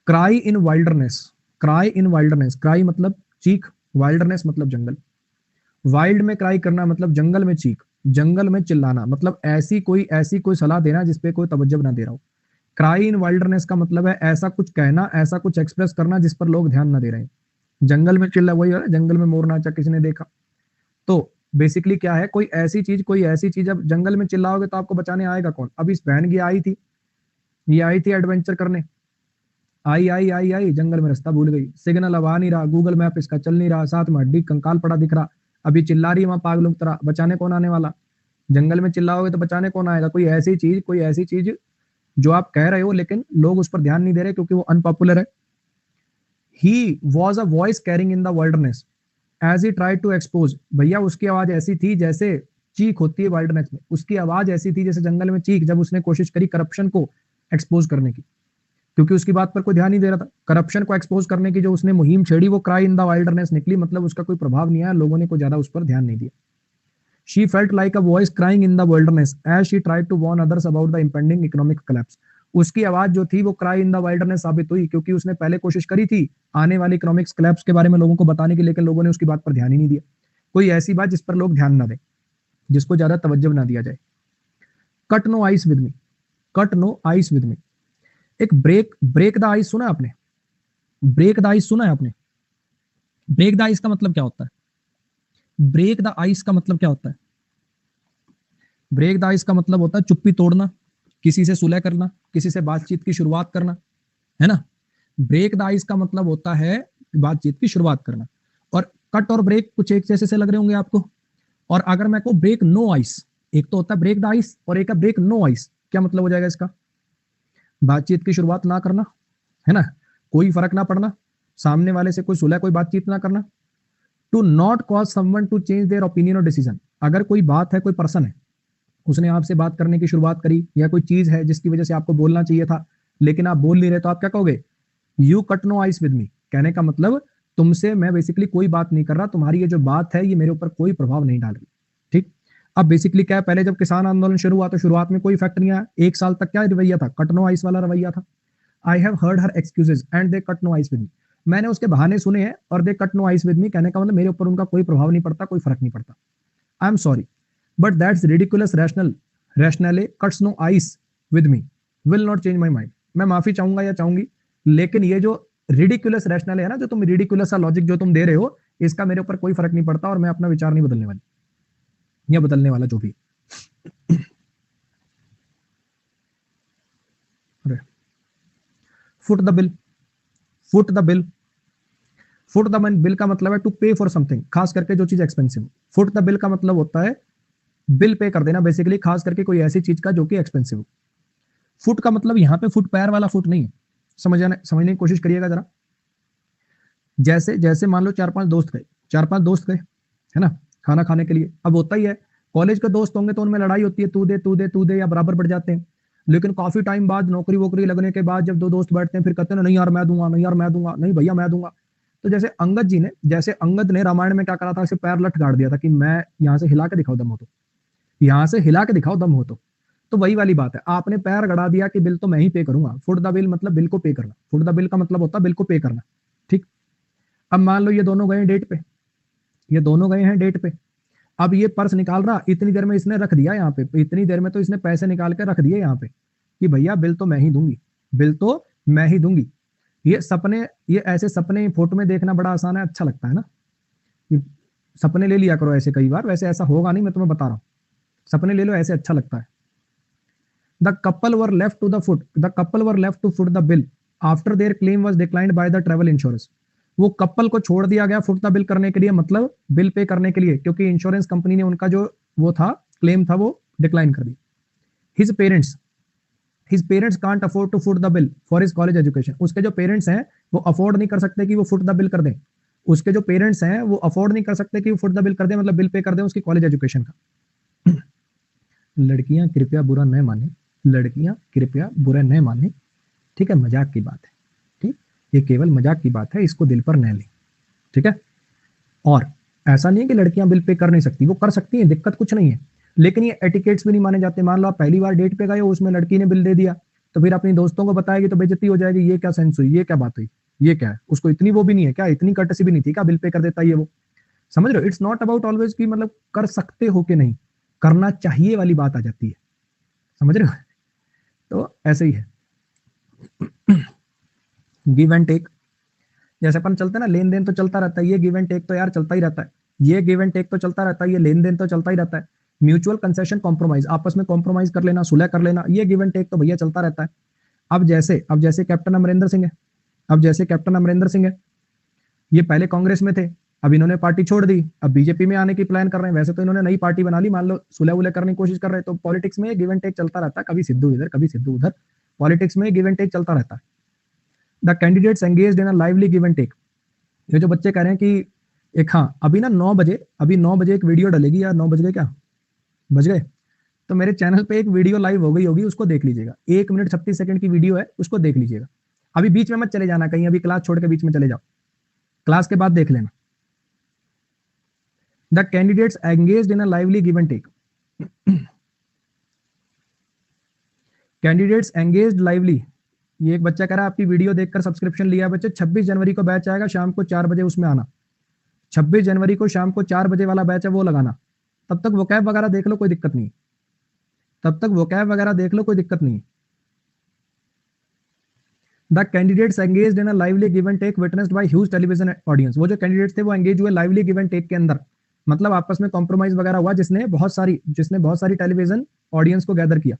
Cry in wilderness, cry in wilderness, cry मतलब चीख, वाइल्डरनेस मतलब जंगल। वाइल्ड में क्राई करना मतलब जंगल में चीख, जंगल में चिल्लाना, मतलब ऐसी कोई सलाह देना जिसपे कोई तवज्जो ना दे रहा हो। क्राई इन वाइल्डरनेस का मतलब है ऐसा कुछ कहना, ऐसा कुछ एक्सप्रेस करना जिस पर लोग ध्यान ना दे रहे हैं। जंगल में चिल्ला, वही है जंगल में मोर नाचा किसी ने देखा। तो बेसिकली क्या है, कोई ऐसी चीज, अब जंगल में चिल्लाओगे तो आपको बचाने आएगा कौन। अब इस बहन की ये आई थी एडवेंचर करने, आई जंगल में रास्ता भूल गई, सिग्नल अब आ नहीं रहा, गूगल मैप इसका चल नहीं रहा, साथ में हड्डी कंकाल पड़ा दिख रहा, अभी चिल्ला रही है वहां पागलों की तरह, बचाने कौन आने वाला। जंगल में चिल्लाओगे तो बचाने कौन आएगा। कोई ऐसी चीज जो आप कह रहे हो लेकिन लोग उस पर ध्यान नहीं दे रहे क्योंकि वो अनपॉपुलर है। He was a voice crying in the wilderness as he tried to expose. भैया उसकी आवाज ऐसी थी जैसे चीख होती है वाइल्डनेस में, उसकी आवाज ऐसी थी जैसे जंगल में चीख, जब उसने कोशिश करी करप्शन को एक्सपोज करने की, क्योंकि उसकी बात पर कोई ध्यान नहीं दे रहा था। करप्शन को एक्सपोज करने की जो उसने मुहिम छेड़ी वो क्राई इन द वाइल्डरनेस निकली, मतलब उसका कोई प्रभाव नहीं आया, लोगों ने कोई ज्यादा उस पर ध्यान नहीं दिया। She felt like a voice crying in the wilderness as she tried to warn others about the impending economic collapse. उसकी आवाज जो थी वो क्राई इन द वाइल्डरनेस साबित हुई, क्योंकि उसने पहले कोशिश करी थी आने वाली इकोनॉमिक्स कोलैप्स के बारे में लोगों को बताने की, लेकिन लोगों ने उसकी बात पर ध्यान ही नहीं दिया। कोई ऐसी बात जिस पर लोग ध्यान ना दें, जिसको ज्यादा तवज्जो ना दिया जाए। Cut no ice with me, cut no ice with me. एक ब्रेक द आइस सुना है आपने, ब्रेक द आइस सुना है आपने। ब्रेक द आइस का मतलब क्या होता है, ब्रेक द आइस का मतलब क्या होता है। ब्रेक द आइस का मतलब होता है चुप्पी तोड़ना, किसी से सुलह करना, किसी से बातचीत की शुरुआत करना, है ना। ब्रेक द आइस का मतलब होता है बातचीत की शुरुआत करना। और कट और ब्रेक कुछ एक जैसे से लग रहे होंगे आपको। और अगर मैं कहूं ब्रेक नो आइस, एक तो होता है ब्रेक द आइस और एक है ब्रेक नो आइस, क्या मतलब हो जाएगा इसका। बातचीत की शुरुआत ना करना, है ना, कोई फर्क ना पड़ना, सामने वाले से कोई सुलह कोई बातचीत ना करना। To not cause someone to change their opinion और डिसीजन। अगर कोई बात है, कोई पर्सन है, उसने आपसे बात करने की शुरुआत करी, या कोई चीज है जिसकी वजह से आपको बोलना चाहिए था लेकिन आप बोल नहीं रहे, तो आप क्या कहोगे, you cut no ice with me. कहने का मतलब तुमसे मैं बेसिकली कोई बात नहीं कर रहा, तुम्हारी ये जो बात है ये मेरे ऊपर कोई प्रभाव नहीं डाल रही। ठीक। अब बेसिकली क्या है, पहले जब किसान आंदोलन शुरू हुआ तो शुरुआत में कोई इफेक्ट नहीं आया, एक साल तक क्या रवैया था, कट नो आइस वाला रवैया था। I have heard her excuses and they cut no ice with me. मैंने उसके बहाने सुने हैं और they cut no ice with me, कहने का मतलब मेरे ऊपर उनका कोई प्रभाव नहीं पड़ता, कोई फर्क नहीं पड़ता। I am sorry but that's ridiculous rationale cuts no ice with me will not change my mind. मैं माफी चाहूंगा या चाहूंगी, लेकिन ये जो रिडिकुलस रैशनल है ना, जो तुम रिडिकुलस लॉजिक जो तुम दे रहे हो, इसका मेरे ऊपर कोई फर्क नहीं पड़ता और मैं अपना विचार नहीं बदलने वाली या बदलने वाला जो भी। Foot the bill, foot the bill, foot the bill का मतलब है टू पे फॉर समथिंग, खास करके जो चीज एक्सपेंसिव। फुट द बिल का मतलब होता है बिल पे कर देना, बेसिकली खास करके कोई ऐसी चीज का जो कि एक्सपेंसिव हो। फुट का मतलब यहाँ पे फुट पैर वाला फुट नहीं है, समझने की कोशिश करिएगा जरा। जैसे जैसे मान लो चार पांच दोस्त गए, है ना, खाना खाने के लिए। अब होता ही है कॉलेज के दोस्त होंगे तो उनमें लड़ाई होती है, तू दे या बराबर बढ़ जाते हैं। लेकिन काफी टाइम बाद नौकरी वोकरी लगने के बाद जब दो दोस्त बैठते हैं फिर कहते हैं नहीं यार मैं दूंगा, नहीं यार मैं दूंगा, नहीं भैया मैं दूंगा। तो जैसे अंगद ने रामायण में क्या करा था, इसे पैर लठ गाड़ दिया था कि मैं यहाँ से हिला के दिखाओ दम हो, तो यहाँ से हिला के दिखाओ दम हो। तो वही वाली बात है, आपने पैर गड़ा दिया कि बिल तो मैं ही पे करूंगा। फुट द बिल मतलब बिल को पे करना, फुट द बिल का मतलब होता है बिल को पे करना। ठीक। अब मान लो ये दोनों गए डेट पे, ये दोनों गए हैं डेट पे। अब ये पर्स निकाल रहा, इतनी देर में इसने रख दिया यहाँ पे, इतनी देर में तो इसने पैसे निकाल के रख दिए यहाँ पे कि भैया बिल तो मैं ही दूंगी, बिल तो मैं ही दूंगी। ये ऐसे सपने फोटो में देखना बड़ा आसान है, अच्छा लगता है ना। ये सपने ले लिया करो ऐसे कई बार, वैसे ऐसा होगा नहीं, मैं तुम्हें बता रहा हूँ, सपने ले लो ऐसे, अच्छा लगता है। The couple were left to foot the bill after their claim was declined by the travel insurance. वो कपल को छोड़ दिया गया फुट द बिल करने के लिए, मतलब बिल पे करने के लिए, क्योंकि इंश्योरेंस कंपनी ने उनका जो वो था क्लेम था वो डिक्लाइन कर दिया। His parents can't afford to foot the bill for his college education. उसके जो पेरेंट्स हैं वो अफोर्ड नहीं कर सकते कि वो फुट द बिल कर दें, उसके जो पेरेंट्स हैं वो अफोर्ड नहीं कर सकते कि वो फुट द बिल कर दें, मतलब बिल पे कर दें उसकी कॉलेज एजुकेशन का। लड़कियां कृपया बुरा न माने, लड़कियां कृपया बुरा न माने, ठीक है, मजाक की बात है, ठीक, ये केवल मजाक की बात है, इसको दिल पर न लें, ठीक है। और ऐसा नहीं है कि लड़कियां बिल पे कर नहीं सकती, वो कर सकती हैं, दिक्कत कुछ नहीं है, लेकिन ये एटिकेट्स भी नहीं माने जाते। मान लो आप पहली बार डेट पे गए हो, उसमें लड़की ने बिल दे दिया, तो फिर अपनी दोस्तों को बताएगी तो बेइज्जती हो जाएगी, ये क्या सेंस हुई, ये क्या बात हुई, ये क्या है, उसको इतनी वो भी नहीं है क्या, इतनी कर्टसी भी नहीं थी क्या, बिल पे कर देता ये वो। समझ रहे हो, इट्स नॉट अबाउट ऑलवेज कि मतलब कर सकते हो कि नहीं, करना चाहिए वाली बात आ जाती है, समझ रहे हो। तो ऐसे ही है, गिव एंड टेक, जैसे अपन चलते हैं ना, लेन देन तो चलता रहता है, ये गिव एंड टेक तो यार चलता ही रहता है, ये गिव एंड टेक तो चलता रहता है, ये लेन देन तो चलता ही रहता है। म्यूचुअल कंसेशन कॉम्प्रोमाइज, आपस में कॉम्प्रोमाइज कर लेना, सुलह कर लेना, ये गिव एंड टेक तो भैया चलता रहता है। अब जैसे कैप्टन अमरिंदर सिंह है, अब जैसे कैप्टन अमरिंदर सिंह है, ये पहले कांग्रेस में थे, अब इन्होंने पार्टी छोड़ दी, अब बीजेपी में आने की प्लान कर रहे हैं। वैसे तो इन्होंने नई पार्टी बना ली, मान लो सुलह उलह करने की कोशिश कर रहे हैं। तो पॉलिटिक्स में गिव एंड टेक चलता रहता है, कभी सिद्धू इधर कभी सिद्धू उधर, पॉलिटिक्स में गिव एंड टेक चलता रहता है। The candidates engaged in a lively give and take, ये जो बच्चे कह रहे हैं कि एक, हाँ अभी ना 9 बजे, अभी 9 बजे एक वीडियो डलेगी, यार 9 बज गए क्या, बज गए, तो मेरे चैनल पे एक वीडियो लाइव हो गई होगी, उसको देख लीजिएगा, 1 मिनट 36 सेकंड की वीडियो है, उसको देख लीजिएगा। अभी बीच में मत चले जाना कहीं, अभी क्लास छोड़ के बीच में चले जाओ, क्लास के बाद देख लेना। The candidates engaged in a lively give and take, candidates engaged lively, ये एक बच्चा कह रहा है आपकी वीडियो देखकर सब्सक्रिप्शन लिया बच्चे, 26 जनवरी को बैच आएगा, शाम को 4 बजे उसमें आना, 26 जनवरी को शाम को 4 बजे वाला बैच है वो लगाना, तब तक वोकैब वगैरह देख लो, कोई दिक्कत नहीं, तब तक वोकैब वगैरह देख लो, कोई दिक्कत नहीं। The candidates engaged in a lively give and take witnessed by huge television audience, वो जो कैंडिडेट्स थे वो एंगेज हुए लाइवली गिव एंड टेक के अंदर, मतलब आपस में कॉम्प्रोमाइज वगैरह हुआ, जिसने बहुत सारी टेलीविजन ऑडियंस को गैदर किया।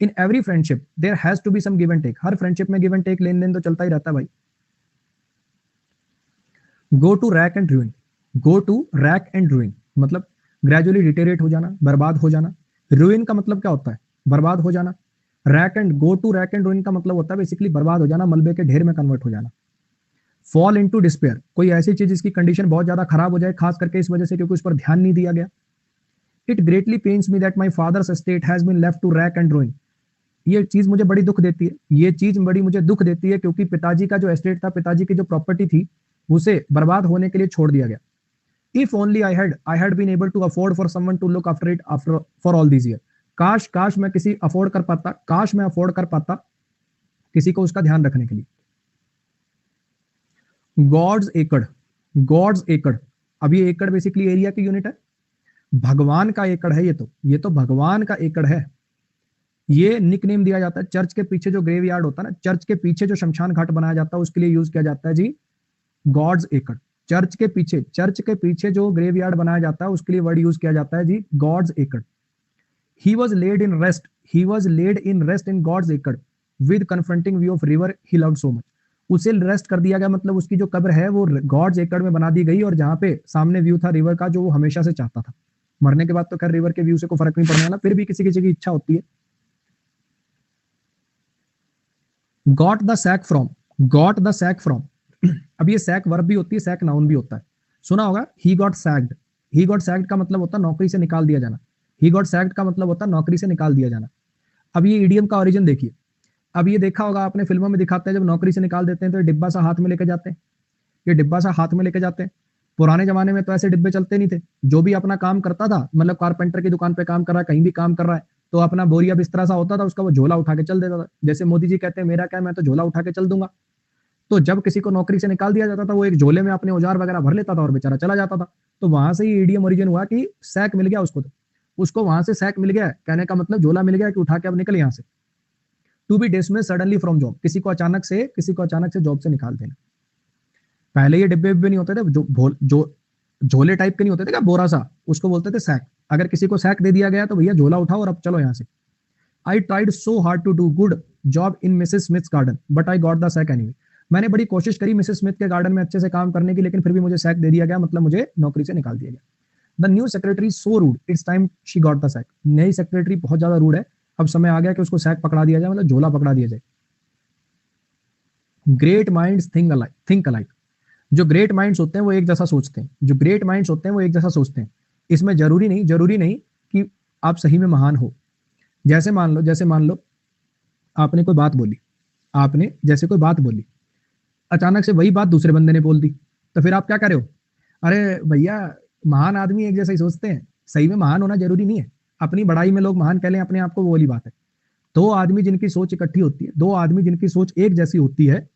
In every friendship there has to be some give and take, हर फ्रेंडशिप में गिव एंड टेक, लेन देन तो चलता ही रहता है भाई। Go to rack and ruin, go to rack and ruin मतलब ग्रेजुअली डिटेरेट हो जाना, बर्बाद हो जाना। रूइन का मतलब क्या होता है, बर्बाद हो जाना। Rack and, go to rack and ruin का मतलब होता है बेसिकली बर्बाद हो जाना, मलबे के ढेर में कन्वर्ट हो जाना। फॉल इनटू डिस्पेयर, कोई ऐसी चीज जिसकी कंडीशन बहुत ज्यादा खराब हो जाए, खास करके इस वजह से क्योंकि उस पर ध्यान नहीं दिया गया। It greatly pains me that my father's estate has been left to rack and ruin, ये चीज मुझे बड़ी दुख देती है, ये चीज बड़ी मुझे दुख देती है, क्योंकि पिताजी का जो एस्टेट था, पिताजी की जो प्रॉपर्टी थी, उसे बर्बाद होने के लिए छोड़ दिया गया। If only I had been able to afford for someone to look after it after for all these year, काश मैं किसी अफोर्ड कर पाता, काश मैं अफोर्ड कर पाता किसी को उसका ध्यान रखने के लिए। गॉड्स एकड़, गॉड्स एकड़, अब ये एकड़ बेसिकली एरिया की यूनिट है, भगवान का एकड़ है, ये तो भगवान का एकड़ है। ये निक नेम दिया जाता है, चर्च के पीछे जो ग्रेव यार्ड होता है ना, चर्च के पीछे जो शमशान घाट बनाया जाता है, उसके लिए यूज किया जाता है जी गॉड्स एकड़। चर्च के पीछे जो ग्रेव यार्ड बनाया जाता है, उसके लिए वर्ड यूज किया जाता है जी God's acre. He was laid in rest in God's acre with confronting view of river he loved so much, उसे रेस्ट कर दिया गया, मतलब उसकी जो कब्र है वो गॉड्स एकड़ में बना दी गई, और जहां पे सामने व्यू था रिवर का, जो वो हमेशा से चाहता था। मरने के बाद तो खैर रिवर के व्यू से कोई फर्क नहीं पड़ने वाला, फिर भी किसी किसी की इच्छा होती है। गॉट द सैक फ्रॉम, अब ये सैक वर्ब भी होती है, सैक नाउन भी होता है, सुना होगा he got sacked. He got sacked का मतलब होता है नौकरी से निकाल दिया जाना, ही गॉट सैक्ड का मतलब होता है नौकरी से निकाल दिया जाना। अब ये इडियम का ओरिजिन देखिए, अब ये देखा होगा आपने, फिल्मों में दिखाते हैं जब नौकरी से निकाल देते हैं तो ये डिब्बा सा हाथ में लेके जाते हैं, ये डिब्बा सा हाथ में लेके जाते हैं। पुराने जमाने में तो ऐसे डिब्बे चलते नहीं थे, जो भी अपना काम करता था, मतलब कारपेंटर की दुकान पे काम कर रहा है, कहीं भी काम कर रहा है, तो अपना बोरिया बिस्तरा सा होता था उसका, वो झोला उठा के चल देता था। जैसे मोदी जी कहते हैं मेरा क्या, मैं तो झोला उठा के चल दूंगा। तो जब किसी को नौकरी से निकाल दिया जाता था, वो एक झोले में अपने औजार वगैरह भर लेता था और बेचारा चला जाता था। तो वहां से ही इडियम ओरिजिन हुआ कि सैक मिल गया उसको, तो उसको वहां से सैक मिल गया, कहने का मतलब झोला मिल गया कि उठा के अब निकल यहाँ से। To be dismiss suddenly from job, किसी को अचानक से जॉब से निकाल देना। पहले ये डिब्बे नहीं होते थे, जो झोले टाइप के नहीं होते थे क्या, बोरा सा, उसको बोलते थे सैक। अगर किसी को सैक दे दिया गया तो भैया झोला उठाओ और अब चलो यहाँ से। I tried so hard to do good job in Mrs Smith's garden but I got the sack anyway, मैंने बड़ी कोशिश करी मिसेस स्मिथ के गार्डन में अच्छे से काम करने की, लेकिन फिर भी मुझे सैक दे दिया गया, मतलब मुझे नौकरी से निकाल दिया गया। The new secretary so rude it's time she got the sack, नई सेक्रेटरी बहुत ज्यादा रूड है, अब समय आ गया कि उसको सैक पकड़ा दिया जाए, मतलब झोला पकड़ा दिया जाए। ग्रेट माइंड्स थिंक अलाइक, जो ग्रेट माइंड्स होते हैं वो एक जैसा सोचते हैं, जो ग्रेट माइंड्स होते हैं वो एक जैसा सोचते हैं। इसमें जरूरी नहीं कि आप सही में महान हो। जैसे मान लो आपने कोई बात बोली, अचानक से वही बात दूसरे बंदे ने बोल दी, तो फिर आप क्या कर रहे हो, अरे भैया महान आदमी एक जैसा ही सोचते हैं। सही में महान होना जरूरी नहीं है, अपनी बड़ाई में लोग महान कह लें अपने आप को, वो वाली बात है। दो आदमी जिनकी सोच इकट्ठी होती है, दो आदमी जिनकी सोच एक जैसी होती है,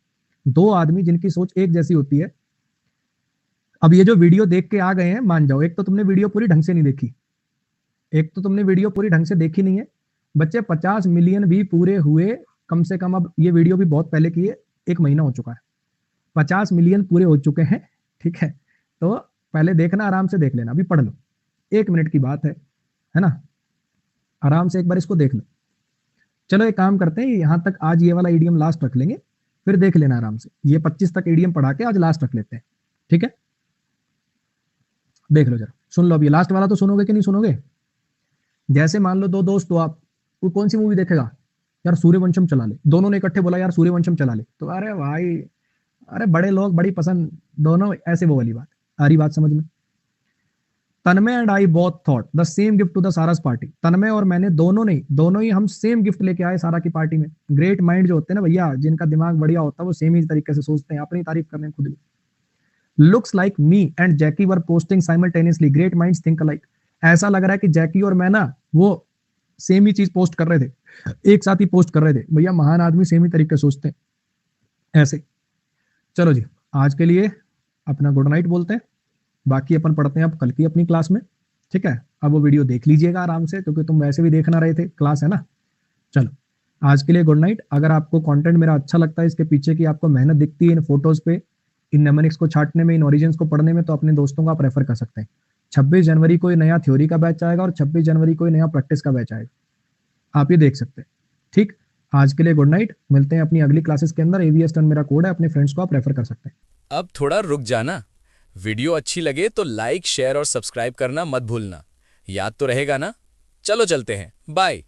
दो आदमी जिनकी सोच एक जैसी होती है। अब ये जो वीडियो देख के आ गए हैं, मान जाओ एक तो तुमने वीडियो पूरी ढंग से नहीं देखी, एक तो तुमने वीडियो पूरी ढंग से देखी नहीं है। बच्चे 50 मिलियन भी पूरे हुए कम से कम, अब ये वीडियो भी बहुत पहले की है, 1 महीना हो चुका है, 50 मिलियन पूरे हो चुके हैं, ठीक है। तो पहले देखना, आराम से देख लेना, अभी पढ़ लो, 1 मिनट की बात है ना, आराम से एक बार इसको देख लो। चलो एक काम करते हैं, यहां तक आज ये वाला ईडीएम लास्ट रख लेंगे, फिर देख लेना आराम से, ये 25 तक ईडीएम पढ़ा के आज लास्ट रख लेते हैं, ठीक है। देख लो जरा, सुन लो, अब ये लास्ट वाला तो सुनोगे कि नहीं सुनोगे। जैसे मान लो दो दोस्त हो आप, वो कौन सी मूवी देखेगा, यार सूर्यवंशम चला ले, दोनों ने इकट्ठे बोला यार सूर्यवंशम चला ले, तो अरे भाई, अरे बड़े लोग बड़ी पसंद दोनों, ऐसे वो वाली बात। आ रही बात समझ में। Tanmay and I both thought the same gift to the Sarah's party. Tanmay और मैंने दोनों ही हम सेम गिफ्ट लेके आए सारा की पार्टी में। ग्रेट माइंड जो होते हैं ना भैया, जिनका दिमाग बढ़िया होता है, वो सेम ही तरीके से सोचते हैं, अपनी तारीफ करने खुद भी। Looks like me and Jackie were posting simultaneously, great minds think alike. ऐसा लग रहा है कि जैकी और मैं ना, वो सेम ही चीज पोस्ट कर रहे थे, एक साथ ही पोस्ट कर रहे थे। भैया महान आदमी सेम ही तरीके से सोचते हैं, ऐसे। चलो जी, आज के लिए अपना गुड नाइट बोलते हैं, बाकी अपन पढ़ते हैं अब कल की अपनी क्लास में, ठीक है। अब वो वीडियो देख लीजिएगा आराम से, क्योंकि तुम वैसे भी देखना रहे थे, क्लास है ना। चलो आज के लिए गुड नाइट। अगर आपको कंटेंट मेरा अच्छा लगता है, इसके पीछे की आपको मेहनत दिखती है इन फोटोज पे, इन नेमोनिक्स को छांटने में, इन ओरिजिन्स को पढ़ने में, तो अपने दोस्तों को आप रेफर कर सकते हैं। 26 जनवरी को नया थ्योरी का बैच आएगा और 26 जनवरी को नया प्रैक्टिस का बैच आएगा, आप ये देख सकते हैं, ठीक। आज के लिए गुड नाइट, मिलते हैं अपनी अगली क्लासेस के अंदर। AVS 10 मेरा कोड है, अपने फ्रेंड्स को आप रेफर कर सकते हैं। अब थोड़ा रुक जाना, वीडियो अच्छी लगे तो लाइक शेयर और सब्सक्राइब करना मत भूलना, याद तो रहेगा ना। चलो चलते हैं, बाय।